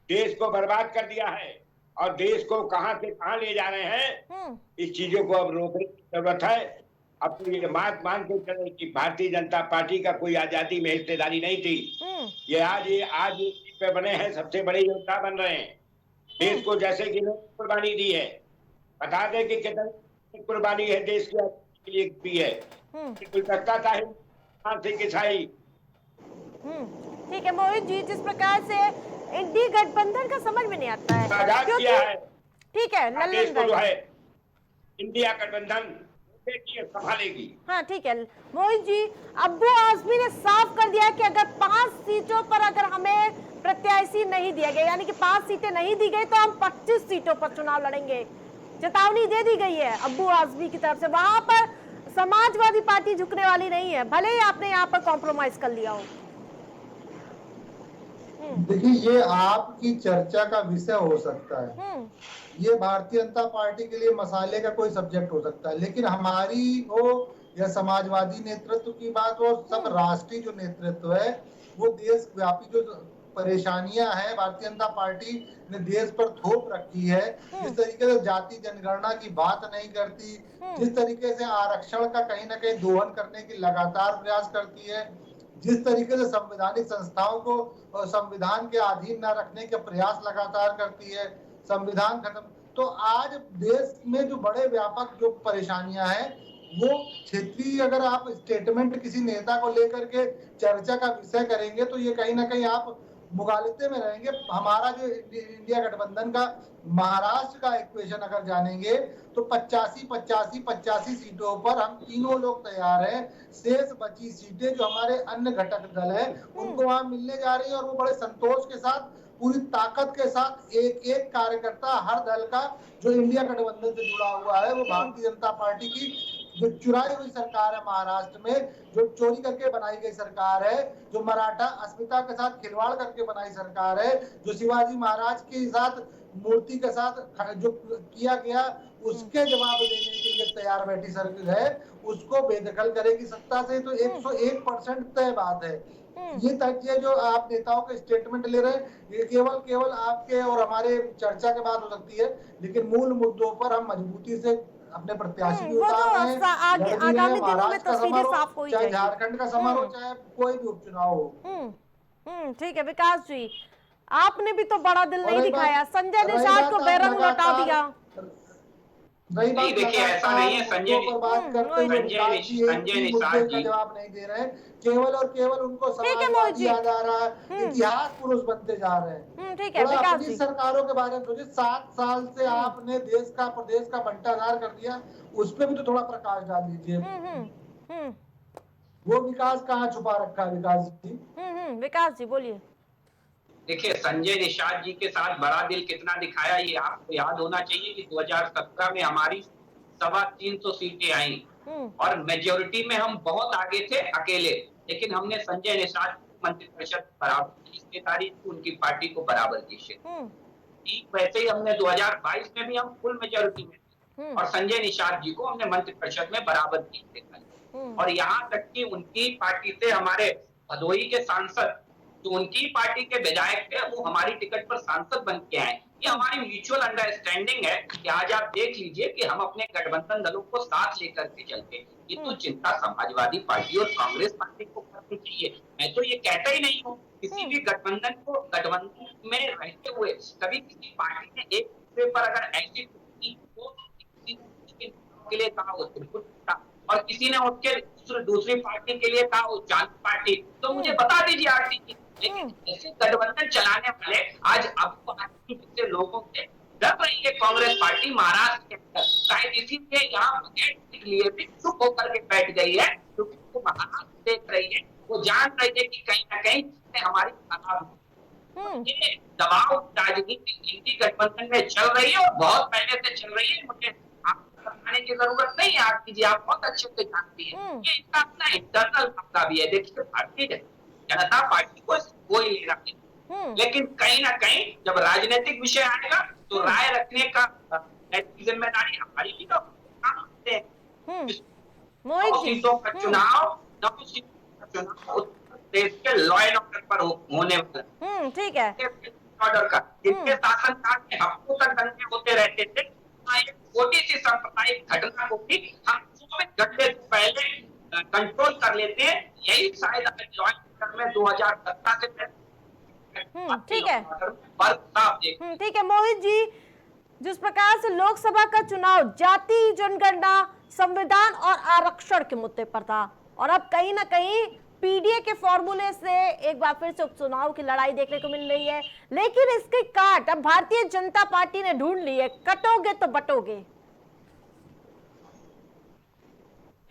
देश को बर्बाद कर दिया है और देश को कहां से कहां ले जा रहे हैं। इस चीजों को अब रोकने की जरूरत है। अब तो ये बात मान के चले कि भारतीय जनता पार्टी का कोई आजादी में हिस्सेदारी नहीं थी। ये आज पे बने हैं, सबसे बड़े योद्धा बन रहे हैं। देश को जैसे कि कुर्बानी दी है, बता दें कि कितनी कुर्बानी है देश के लिए की है। कोलकाता का ईसाई। ठीक है मोहित जी, जिस प्रकार से इंडी गठबंधन का समझ में नहीं आता है किया है। ठीक है लल्लन जो है इंडिया गठबंधन संभालेगी। हाँ ठीक है मोहित जी, अब्बू आजमी ने साफ कर दिया कि अगर 5 सीटों पर अगर हमें प्रत्याशी नहीं दिया गया, यानी कि 5 सीटें नहीं दी गई तो हम 25 सीटों पर चुनाव लड़ेंगे। चेतावनी दे दी गई है अब्बू आजमी की तरफ से। वहां पर समाजवादी पार्टी झुकने वाली नहीं है, भले ही आपने यहाँ पर कॉम्प्रोमाइज कर लिया हो। देखिए ये आपकी चर्चा का विषय हो सकता है, ये भारतीय जनता पार्टी के लिए मसाले का कोई सब्जेक्ट हो सकता है, लेकिन हमारी हो या समाजवादी नेतृत्व की बात हो, सब राष्ट्रीय जो नेतृत्व है वो देशव्यापी जो परेशानियां हैं भारतीय जनता पार्टी ने देश पर थोप रखी है, जिस तरीके से जाति जनगणना की बात नहीं करती, जिस तरीके से आरक्षण का कहीं ना कहीं दोहन करने की लगातार प्रयास करती है, जिस तरीके से संवैधानिक संस्थाओं को संविधान के अधीन न रखने के प्रयास लगातार करती है, संविधान खत्म। तो आज देश में जो बड़े व्यापक जो परेशानियां हैं वो क्षेत्रीय, अगर आप स्टेटमेंट किसी नेता को लेकर के चर्चा का विषय करेंगे तो ये कहीं ना कहीं आप मुगालते में रहेंगे। हमारा जो इंडिया गठबंधन का महाराष्ट्र का इक्वेशन अगर जानेंगे तो 85 सीटों पर हम तीनों लोग तैयार हैं। शेष बची सीटें जो हमारे अन्य घटक दल है उनको वहां मिलने जा रही है और वो बड़े संतोष के साथ, पूरी ताकत के साथ एक एक कार्यकर्ता हर दल का जो इंडिया गठबंधन से जुड़ा हुआ है, वो भारतीय जनता पार्टी की जो चुराई हुई सरकार है महाराष्ट्र में, जो चोरी करके बनाई गई सरकार है, जो मराठा अस्मिता के साथ खिलवाड़ करके बनाई सरकार है, जो शिवाजी महाराज के साथ मूर्ति के साथ जो किया गया उसके जवाब देने के लिए तैयार बैठी सरकार है, उसको बेदखल करेगी सत्ता से। तो 101% तय बात है। ये तथ्य जो आप नेताओं के स्टेटमेंट ले रहे हैं ये केवल आपके और हमारे चर्चा के बाद हो सकती है, लेकिन मूल मुद्दों पर हम मजबूती से अपने प्रत्याशी भी उतार रहे हैं। आगामी दिनों में तस्वीरें साफ हो चाहे झारखंड का समारोह, चाहे कोई भी उपचुनाव हो। ठीक है विकास जी, आपने भी तो बड़ा दिल नहीं दिखाया, संजय निषाद को बेरंग लौटा दिया। वही बात, देखिए ऐसा नहीं है। संजय पर बात करते हुए विकास जी एक संजय भी निषाद मुद्दे का जी, जवाब नहीं दे रहे हैं, केवल और केवल उनको ठीक है मोहित समाजवादी जी। याद आ रहा है, इतिहास पुरुष बनते जा रहे हैं। ठीक है थोड़ा विकास अपनी जी। सरकारों के बारे में सोचिए, 7 साल से आपने देश का प्रदेश का बंटाधार कर दिया, उस पर भी तो थोड़ा प्रकाश डाल दीजिए। वो विकास कहाँ छुपा रखा है विकास जी? विकास जी बोलिए। देखिए संजय निषाद जी के साथ बड़ा दिल कितना दिखाया ये आपको याद होना चाहिए कि 2017 में हमारी 325 सीटें आई और मेजोरिटी में हम बहुत आगे थे अकेले, लेकिन हमने संजय निषाद मंत्रिपरिषद बराबर की हिस्सेदारी की, उनकी पार्टी को बराबर की ठीक वैसे ही हमने 2022 में भी हम फुल मेजोरिटी में थे और संजय निषाद जी को हमने मंत्रिपरिषद में बराबर की हिस्सेदारी और यहाँ तक कि उनकी पार्टी से हमारे भदोही के सांसद जो उनकी पार्टी के विधायक थे वो हमारी टिकट पर सांसद बन के आए। ये हमारी म्यूचुअल अंडरस्टैंडिंग है कि आज आप देख लीजिए कि हम अपने गठबंधन दलों को साथ लेकर के चलते हैं। ये तो चिंता समाजवादी पार्टी और कांग्रेस पार्टी को करनी चाहिए। मैं तो ये कहता ही नहीं हूँ किसी भी गठबंधन में रहते हुए कभी किसी पार्टी ने एक दूसरे पर अगर ऐसी के लिए कहा हो और किसी ने उसके दूसरी पार्टी के लिए कहा हो जान पार्टी, तो मुझे बता दीजिए आरती। लेकिन ऐसे गठबंधन चलाने वाले आज अब से लोगों से डर रही है कांग्रेस पार्टी महाराष्ट्र के अंदर, शायद इसीलिए यहाँ के लिए भी चुप होकर के बैठ गई है, क्योंकि वो महाराष्ट्र देख रही है, वो जान रही है कि कहीं ना कहीं हमारी खराब ये दबाव राजनीति इंडी गठबंधन में चल रही है और बहुत पहले से चल रही है। मुझे आपको बताने की जरूरत नहीं है आरती जी, आप बहुत अच्छे से जानती है। ये इसका अपना इंटरनल मामला भी है। देखिए भारतीय जनता पार्टी को कोई लेना नहीं, लेकिन कहीं ना कहीं जब राजनीतिक विषय आएगा तो राय रखने का जिम्मेदारी हमारी भी तो काम करते हैं। सीटों का चुनाव देश के लॉ एंड ऑर्डर पर होने वाला ठीक है ऑर्डर का, जिनके शासनकाल में हफ्तों तक दंगे होते रहते थे, एक छोटी सी सांप्रदायिक घटना को भी हम 24 घंटे पहले कंट्रोल कर लेते हैं। यही शायद लॉ एंड ऑर्डर में 2017 से ठीक है ठीक है मोहित जी, जिस प्रकार से लोकसभा का चुनाव जाति जनगणना संविधान और आरक्षण के मुद्दे पर था और अब कहीं ना कहीं पीडीए के फॉर्मूले से एक बार फिर से उपचुनाव की लड़ाई देखने को मिल रही है, लेकिन इसकी काट अब भारतीय जनता पार्टी ने ढूंढ ली है। कटोगे तो बटोगे,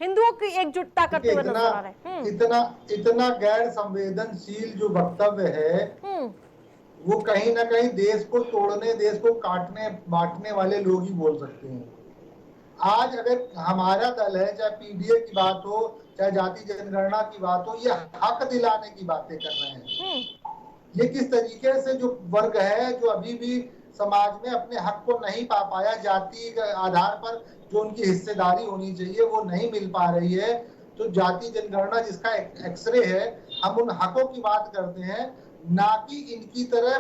हिंदुओं की एकजुटता करते हुए नजर आ रहे हैं। इतना गैर संवेदनशील जो वक्तव्य है वो कहीं ना कहीं देश को तोड़ने, देश को काटने बांटने वाले लोग ही बोल सकते हैं। आज अगर हमारा दल है, चाहे पीडीए की बात हो चाहे जाति जनगणना की बात हो, ये हक दिलाने की बातें कर रहे हैं। ये किस तरीके से जो वर्ग है जो अभी भी समाज में अपने हक को नहीं पा पाया, जाति के आधार पर जो उनकी हिस्सेदारी होनी चाहिए वो नहीं मिल पा रही है, तो जाति जनगणना जिसका एक्सरे है, हम उन हकों की बात करते हैं, ना कि इनकी तरह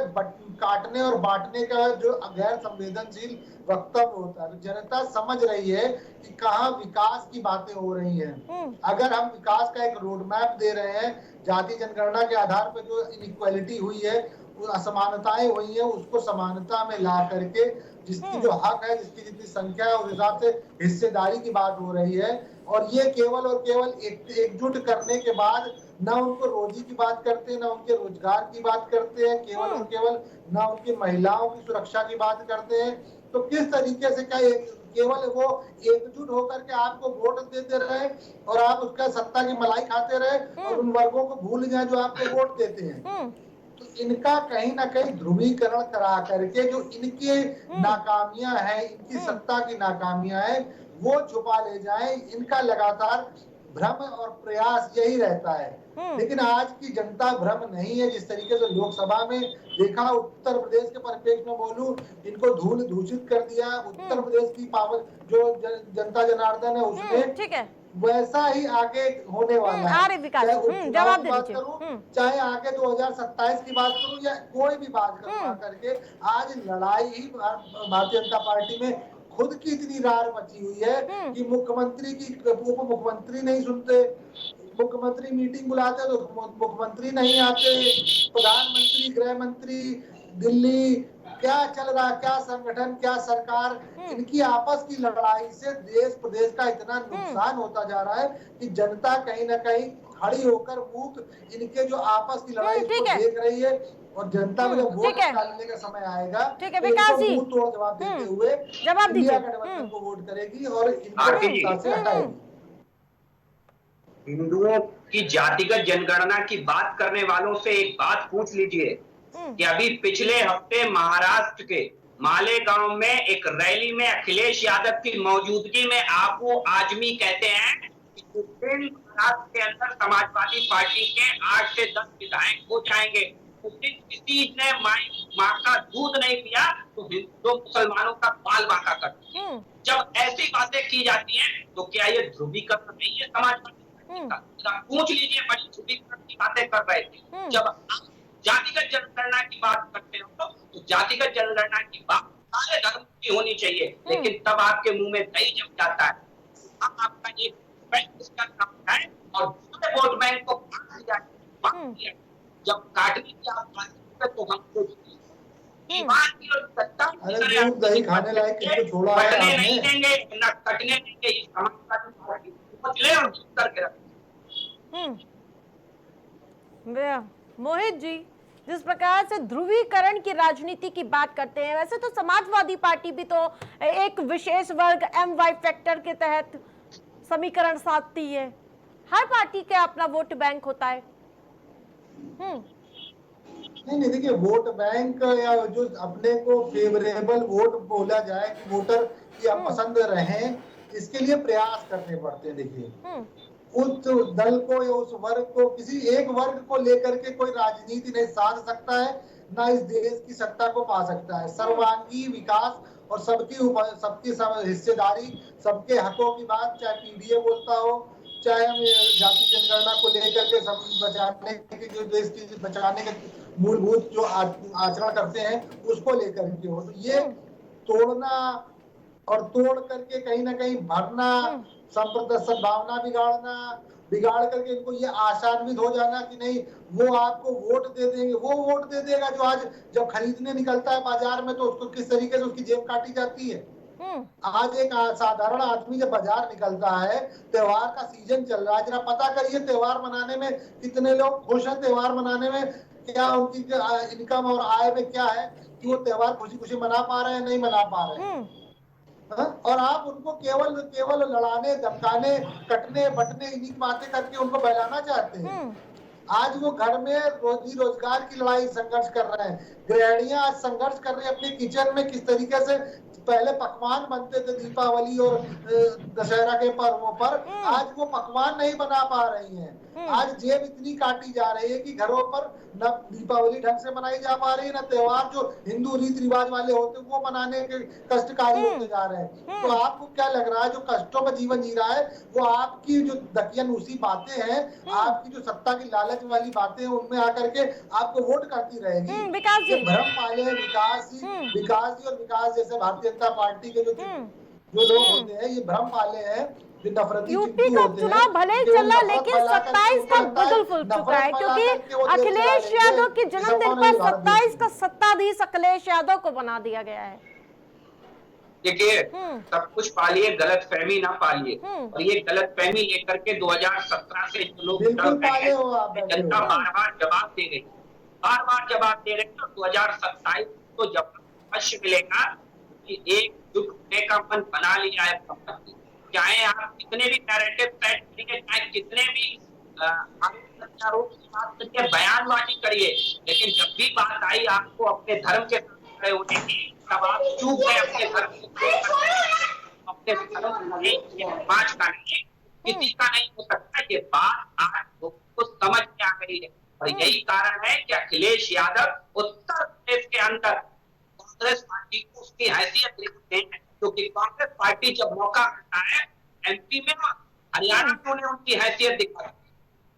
काटने और बांटने का जो गैर संवेदनशील वक्तव्य होता है। जनता समझ रही है कि कहाँ विकास की बातें हो रही हैं। अगर हम विकास का एक रोड मैप दे रहे हैं, जाति जनगणना के आधार पर जो इनइक्वालिटी हुई है, असमानताएं हुई है, उसको समानता में ला करके जिसकी जो हक है, जिसकी जितनी संख्या है, उस हिसाब से हिस्सेदारी की बात हो रही है। और ये केवल और केवल एकजुट करने के बाद ना उनको रोजी की बात करते हैं, ना उनके रोजगार की बात करते हैं, केवल और केवल ना उनकी महिलाओं की सुरक्षा की बात करते हैं। तो किस तरीके से क्या केवल वो एकजुट होकर के आपको वोट देते रहे और आप उसका सत्ता की मलाई खाते रहे और उन वर्गों को भूल जाए जो आपको वोट देते हैं। तो इनका कहीं ना कहीं ध्रुवीकरण करा करके जो इनकी नाकामियां हैं, इनकी सत्ता की नाकामियां हैं, वो छुपा ले जाए। इनका लगातार भ्रम और प्रयास यही रहता है। लेकिन आज की जनता भ्रम नहीं है। जिस तरीके से लोकसभा में देखा, उत्तर प्रदेश के परिप्रेक्ष्य में बोलूं, इनको धूल दूषित कर दिया। उत्तर प्रदेश की पावर जो जनता जनार्दन है उसमें, ठीक है, वैसा ही आगे होने वाला है। जवाब बात करूं, चाहे आगे 2027 की बात करूं या कोई भी बात करूं, करके आज लड़ाई ही भारतीय जनता पार्टी में खुद की इतनी रार मची हुई है कि मुख्यमंत्री की उप मुख्यमंत्री नहीं सुनते, मुख्यमंत्री मीटिंग बुलाते तो मुख्यमंत्री नहीं आते, प्रधानमंत्री गृह मंत्री दिल्ली क्या चल रहा है, क्या संगठन, क्या सरकार, इनकी आपस की लड़ाई से देश प्रदेश का इतना नुकसान होता जा रहा है कि जनता कहीं ना कहीं खड़ी होकर मूक इनके जो आपस की लड़ाई को देख रही है। और जनता में जब वोट डालने का समय आएगा तो विकास जी मुंह तोड़ जवाब देते हुए इंडिया गठबंधन को वोट करेगी और इनको से हटाएगी। हिंदुओं की जातिगत जनगणना की बात करने वालों से एक बात पूछ लीजिए कि अभी पिछले हफ्ते महाराष्ट्र के मालेगांव में एक रैली में अखिलेश यादव की मौजूदगी में आप वो आजमी कहते हैं कि महाराष्ट्र के अंदर समाजवादी पार्टी के 8 से 10 विधायक हो जाएंगे। उस दिन किसी ने माँ का दूध नहीं पिया तो हिंदू मुसलमानों का बाल बांका करते। जब ऐसी बातें की जाती हैं तो क्या ये ध्रुवीकरण नहीं है समाजवादी पार्टी का? पूछ लीजिए, बड़ी ध्रुवीकरण की बातें कर रहे थे। जब जातिगत जनगणना की बात करते हो तो जातिगत जनगणना की बात सारे धर्म की होनी चाहिए, लेकिन तब आपके मुंह में दही जम जाता है। अब आपका एक बैंक इसका काम है और दूसरे वोट बैंक को बांट दिया। जब काटने की आप बात करते तो हमको ईमान और सत्ता दही खाने लायक किसको छोड़ा है आपने? नहीं देंगे ना कटने देंगे। इस समाजवादी पार्टी सोच ले और करके रखें। मोहित जी, जिस प्रकार से ध्रुवीकरण की राजनीति की बात करते हैं, वैसे तो समाजवादी पार्टी भी तो एक विशेष वर्ग MY फैक्टर के तहत समीकरण साधती है। हर पार्टी का अपना वोट बैंक होता है। नहीं देखिए, वोट बैंक या जो अपने को फेवरेबल वोट बोला जाए कि वोटर की आप पसंद रहे, इसके लिए प्रयास करने पड़ते हैं। देखिए, उस दल को या उस वर्ग को, किसी एक वर्ग को लेकर के कोई राजनीति नहीं साध सकता है, ना इस देश की सत्ता को पा सकता है। सर्वांगीण विकास और सबकी हिस्सेदारी, सबके हकों की बात, चाहे पीडीए बोलता हो, चाहे हम जाति जनगणना को लेकर के सब बचाने के, जो देश की बचाने के मूलभूत जो आचरण करते हैं उसको लेकर के हो, तो ये तोड़ना और तोड़ करके कहीं ना कहीं भरना, सद्भावना बिगाड़ करके इनको ये आशान्वित हो जाना कि नहीं वो आपको वोट दे देंगे। वो वोट दे देगा जो आज जब खरीदने निकलता है बाजार में तो उसको किस तरीके से उसकी जेब काटी जाती है। आज एक साधारण आदमी जब बाजार निकलता है, त्योहार का सीजन चल रहा है, जरा पता करिए त्योहार मनाने में कितने लोग खुश हैं, त्योहार मनाने में क्या उनकी इनकम और आय में क्या है कि वो त्योहार खुशी खुशी मना पा रहे हैं, नहीं मना पा रहे हैं। और आप उनको केवल लड़ाने, धमकाने, कटने बटने, इन्हीं बातें करके उनको बहलाना चाहते हैं। आज वो घर में रोजी रोजगार की लड़ाई संघर्ष कर रहे हैं। गृहिणियां आज संघर्ष कर रही है अपने किचन में, किस तरीके से पहले पकवान बनते थे दीपावली और दशहरा के पर्वों पर, आज वो पकवान नहीं बना पा रही हैं। आज जेब इतनी काटी जा रही है कि घरों पर न दीपावली ढंग से मनाई जा पा रही है, न त्योहार जो हिंदू रीति रिवाज वाले होते हैं वो मनाने के कष्टकारी होते जा रहे हैं। तो आपको क्या लग रहा है जो कष्टों में जीवन जी रहा है वो आपकी जो दकियानूसी बातें हैं, आपकी जो सत्ता की लालच वाली बातें हैं, उनमें आकर के आपको वोट करती रहेगी? भ्रम पाले विकास जी और विकास जैसे भारतीय जनता पार्टी के जो लोग होते हैं, ये भ्रम पाले हैं। यूपी का चुनाव भले ही चल रहा है लेकिन 27 का बदल फूल चुका है, क्योंकि अखिलेश यादव के जन्मदिन पर 27 का सत्ताधीश अखिलेश यादव को बना दिया गया है। देखिए, सब कुछ पालिए, गलत फहमी ना पालिए। और ये गलत फहमी लेकर के 2017 से जो लोग जनता बार बार जवाब दे रही, तो 2027 को जब पक्ष मिलेगा कि एक जुट होने का मन बना लिया है, चाहे आप कितने भी नैरेटिव सेट करिए, चाहे कितने भी बयानबाजी करिए, लेकिन जब भी बात आई आपको अपने धर्म के साथ खड़े होने की, तब आप चूक गए अपने धर्म अपने समाज का नहीं, किसी का नहीं हो सकता। ये बात आज लोगों को समझ में आ गई है और यही कारण है कि अखिलेश यादव उत्तर प्रदेश के अंदर कांग्रेस पार्टी को उसकी हैसियत देखते हैं, क्योंकि कांग्रेस पार्टी जब मौका मिलता है एमपी में, हरियाणा में उन्हें उनकी हैसियत दिखाती है।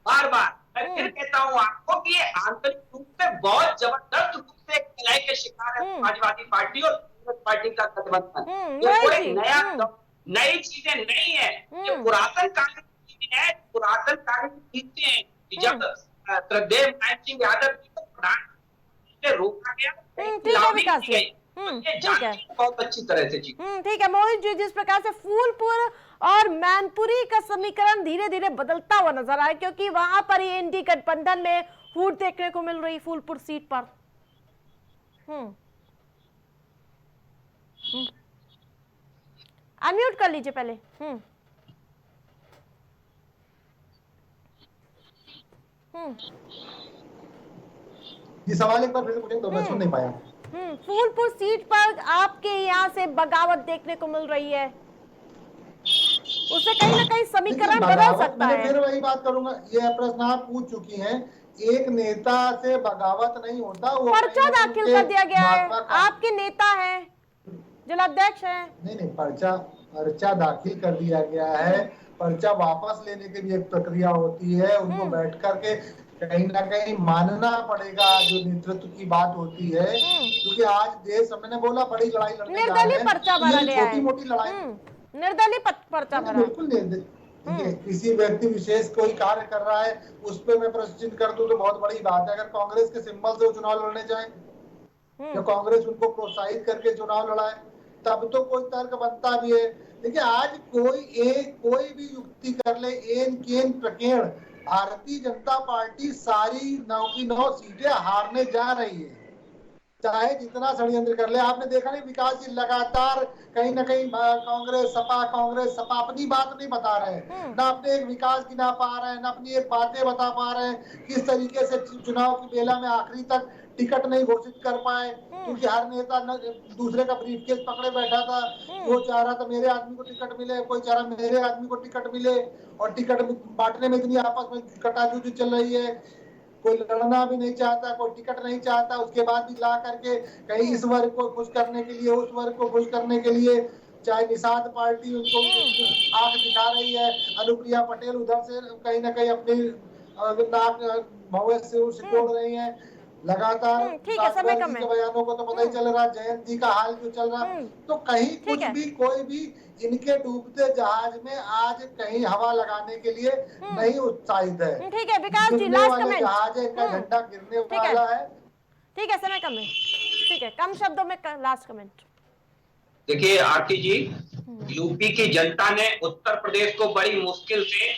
बार बार मैं फिर कहता हूँ आपको कि ये आंतरिक रूप से बहुत जबरदस्त रूप से कलह के शिकार है समाजवादी पार्टी और कांग्रेस पार्टी का गठबंधन। ये कोई नई चीजें नहीं है, ये पुरातन काल की चीजें हैं, पुरातन काल की चीजें हैं कि जब श्रद्धेय नारायण सिंह यादव जी को प्रधान से रोका गया, ठीक है विकास जी, ठीक है, बहुत अच्छी तरह से जी। ठीक है मोहित जी, जिस प्रकार से फूलपुर और मैनपुरी का समीकरण धीरे धीरे बदलता हुआ नजर आया, क्योंकि वहां पर ये इंडी गठबंधन में फूट देखने को मिल रही फूलपुर सीट पर। अनम्यूट कर लीजिए पहले। ये सवाल एक बार फिर से पूछें तो मैं सुन नहीं पाया। फूलपुर सीट पर आपके यहाँ से बगावत देखने को मिल रही है, उससे कहीं ना कहीं समीकरण बदल सकता है। फिर वही बात करूंगा, ये प्रश्न आप पूछ चुकी हैं, एक नेता से बगावत नहीं होता, वो पर्चा दाखिल कर दिया गया है, आपके नेता हैं, जिलाध्यक्ष हैं। नहीं, पर्चा दाखिल कर दिया गया है, पर्चा वापस लेने की भी एक प्रक्रिया होती है, उनको बैठ करके कहीं ना कहीं मानना पड़ेगा जो नेतृत्व की बात होती है, क्योंकि आज देश, मैंने बोला बड़ी लड़ाई लड़ने जा रहे हैं, पर्चा भरा गया है, छोटी मोटी लड़ाई निर्दलीय पर्चा भरा, बिल्कुल निर्दलीय। किसी व्यक्ति विशेष कोई कार्य कर रहा है उस पर मैं प्रश्न चिन्ह कर दूं तो बहुत बड़ी बात है। अगर कांग्रेस के सिंबल से वो चुनाव लड़ने जाए या कांग्रेस उनको प्रोत्साहित करके चुनाव लड़ाए तब तो कोई तर्क बनता भी है। देखिए आज कोई भी युक्ति कर ले, एन केन प्रकेण, भारतीय जनता पार्टी सारी 9 की 9 सीटें हारने जा रही है, चाहे जितना षड्यंत्र कर ले। आपने देखा नहीं, विकास जी लगातार कहीं ना कहीं कांग्रेस सपा अपनी बात नहीं बता रहे हैं, ना अपने एक विकास गिना पा रहे हैं, ना अपनी एक बातें बता पा रहे हैं, किस तरीके से चुनाव की बेला में आखिरी तक टिकट नहीं घोषित कर पाए, क्योंकि हर नेता दूसरे का ब्रीफकेस पकड़े बैठा था, वो चाह रहा था मेरे आदमी को टिकट मिले, कोई चाह रहा मेरे आदमी को टिकट मिले, और टिकट बांटने में इतनी आपस में कटाजुटी चल रही है, कोई लड़ना भी नहीं चाहता, कोई टिकट नहीं चाहता, उसके बाद भी ला करके कहीं इस वर्ग को खुश करने के लिए, उस वर्ग को खुश करने के लिए, चाहे निषाद पार्टी उनको आंख दिखा रही है, अनुप्रिया पटेल उधर से कहीं ना कहीं अपनी नाक भौवे से सिकोड़ रही है, लगातार के बयानों को तो पता ही चल रहा, जयंत जी का हाल क्यों चल रहा, तो कहीं कुछ भी कोई भी इनके डूबते जहाज में आज कहीं हवा लगाने के लिए नहीं उत्साहित है। ठीक है विकास जी, लास्ट कमेंट। जहाज है, इनका झंडा गिरने वाला है। ठीक है, समय कम है, ठीक है, कम शब्दों में लास्ट कमेंट। देखिए आरती जी, यूपी की जनता ने उत्तर प्रदेश को बड़ी मुश्किल से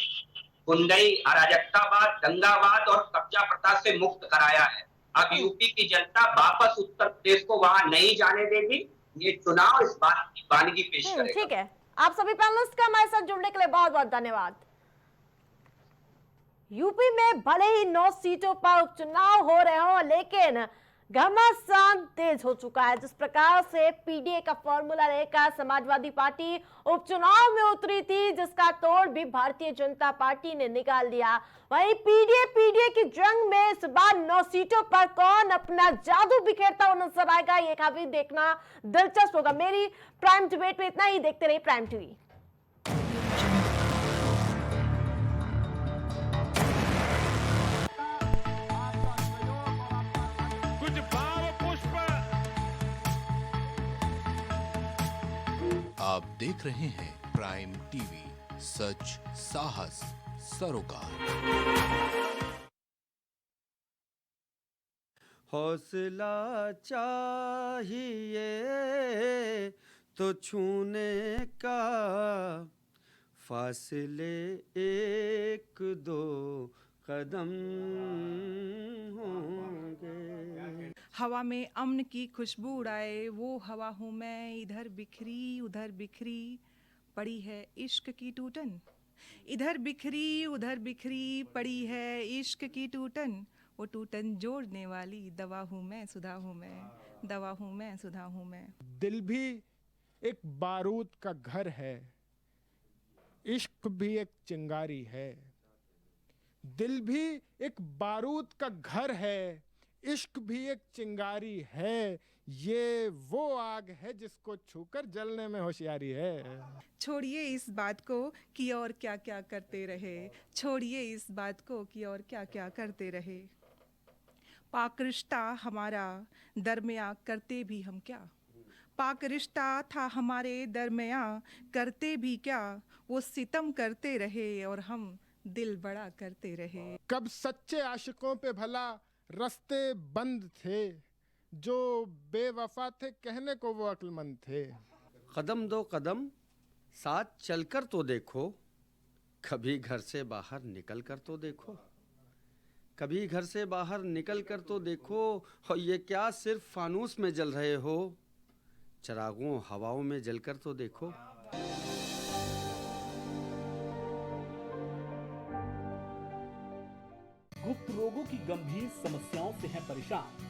गुंडई, अराजकतावाद, दंगावाद और कब्जा प्रथा से मुक्त कराया है। अब यूपी की जनता वापस उत्तर प्रदेश को वहां नहीं जाने देगी, ये चुनाव इस बात की वानगी पेश करेगा। ठीक है, आप सभी पैनलिस्ट का हमारे साथ जुड़ने के लिए बहुत बहुत धन्यवाद। यूपी में भले ही 9 सीटों पर उपचुनाव हो रहे हो, लेकिन घमासान तेज हो चुका है। जिस प्रकार से पीडीए का फॉर्मूला लेकर समाजवादी पार्टी उपचुनाव में उतरी थी, जिसका तोड़ भी भारतीय जनता पार्टी ने निकाल दिया, वहीं पीडीए की जंग में इस बार 9 सीटों पर कौन अपना जादू बिखेरता हुआ नजर आएगा, ये काफी देखना दिलचस्प होगा। मेरी प्राइम डिबेट में इतना ही, देखते रहिए प्राइम टीवी। आप देख रहे हैं प्राइम टीवी, सच साहस सरोकार। हौसला चाहिए तो छूने का, फासले 1-2 कदम होंगे। हवा में अमन की खुशबू उड़ाए वो हवा हूँ मैं, इधर बिखरी उधर बिखरी पड़ी है इश्क की टूटन, इधर बिखरी उधर बिखरी पड़ी है इश्क की टूटन, वो टूटन जोड़ने वाली दवा हूँ मैं, सुधा हूँ मैं, दवा हूँ मैं, सुधा हूँ मैं। दिल भी एक बारूद का घर है, इश्क भी एक चिंगारी है। दिल भी एक बारूद का घर है, इश्क भी एक चिंगारी है, ये वो आग है जिसको छूकर जलने में होशियारी है। छोड़िए इस बात को कि और क्या क्या करते रहे, छोड़िए इस बात को कि और क्या क्या करते रहे, पाक रिश्ता हमारा दरमिया करते भी हम क्या, पाक रिश्ता था हमारे दरमिया करते भी क्या, वो सितम करते रहे और हम दिल बड़ा करते रहे। कब सच्चे आशिकों पे भला रास्ते बंद थे, जो बेवफा थे कहने को वो अक्लमंद थे। कदम दो कदम साथ चलकर तो देखो, कभी घर से बाहर निकल कर तो देखो, कभी घर से बाहर निकल कर तो देखो। और ये क्या सिर्फ फानूस में जल रहे हो, चिरागों हवाओं में जलकर तो देखो। गुप्त रोगों की गंभीर समस्याओं से है परेशान?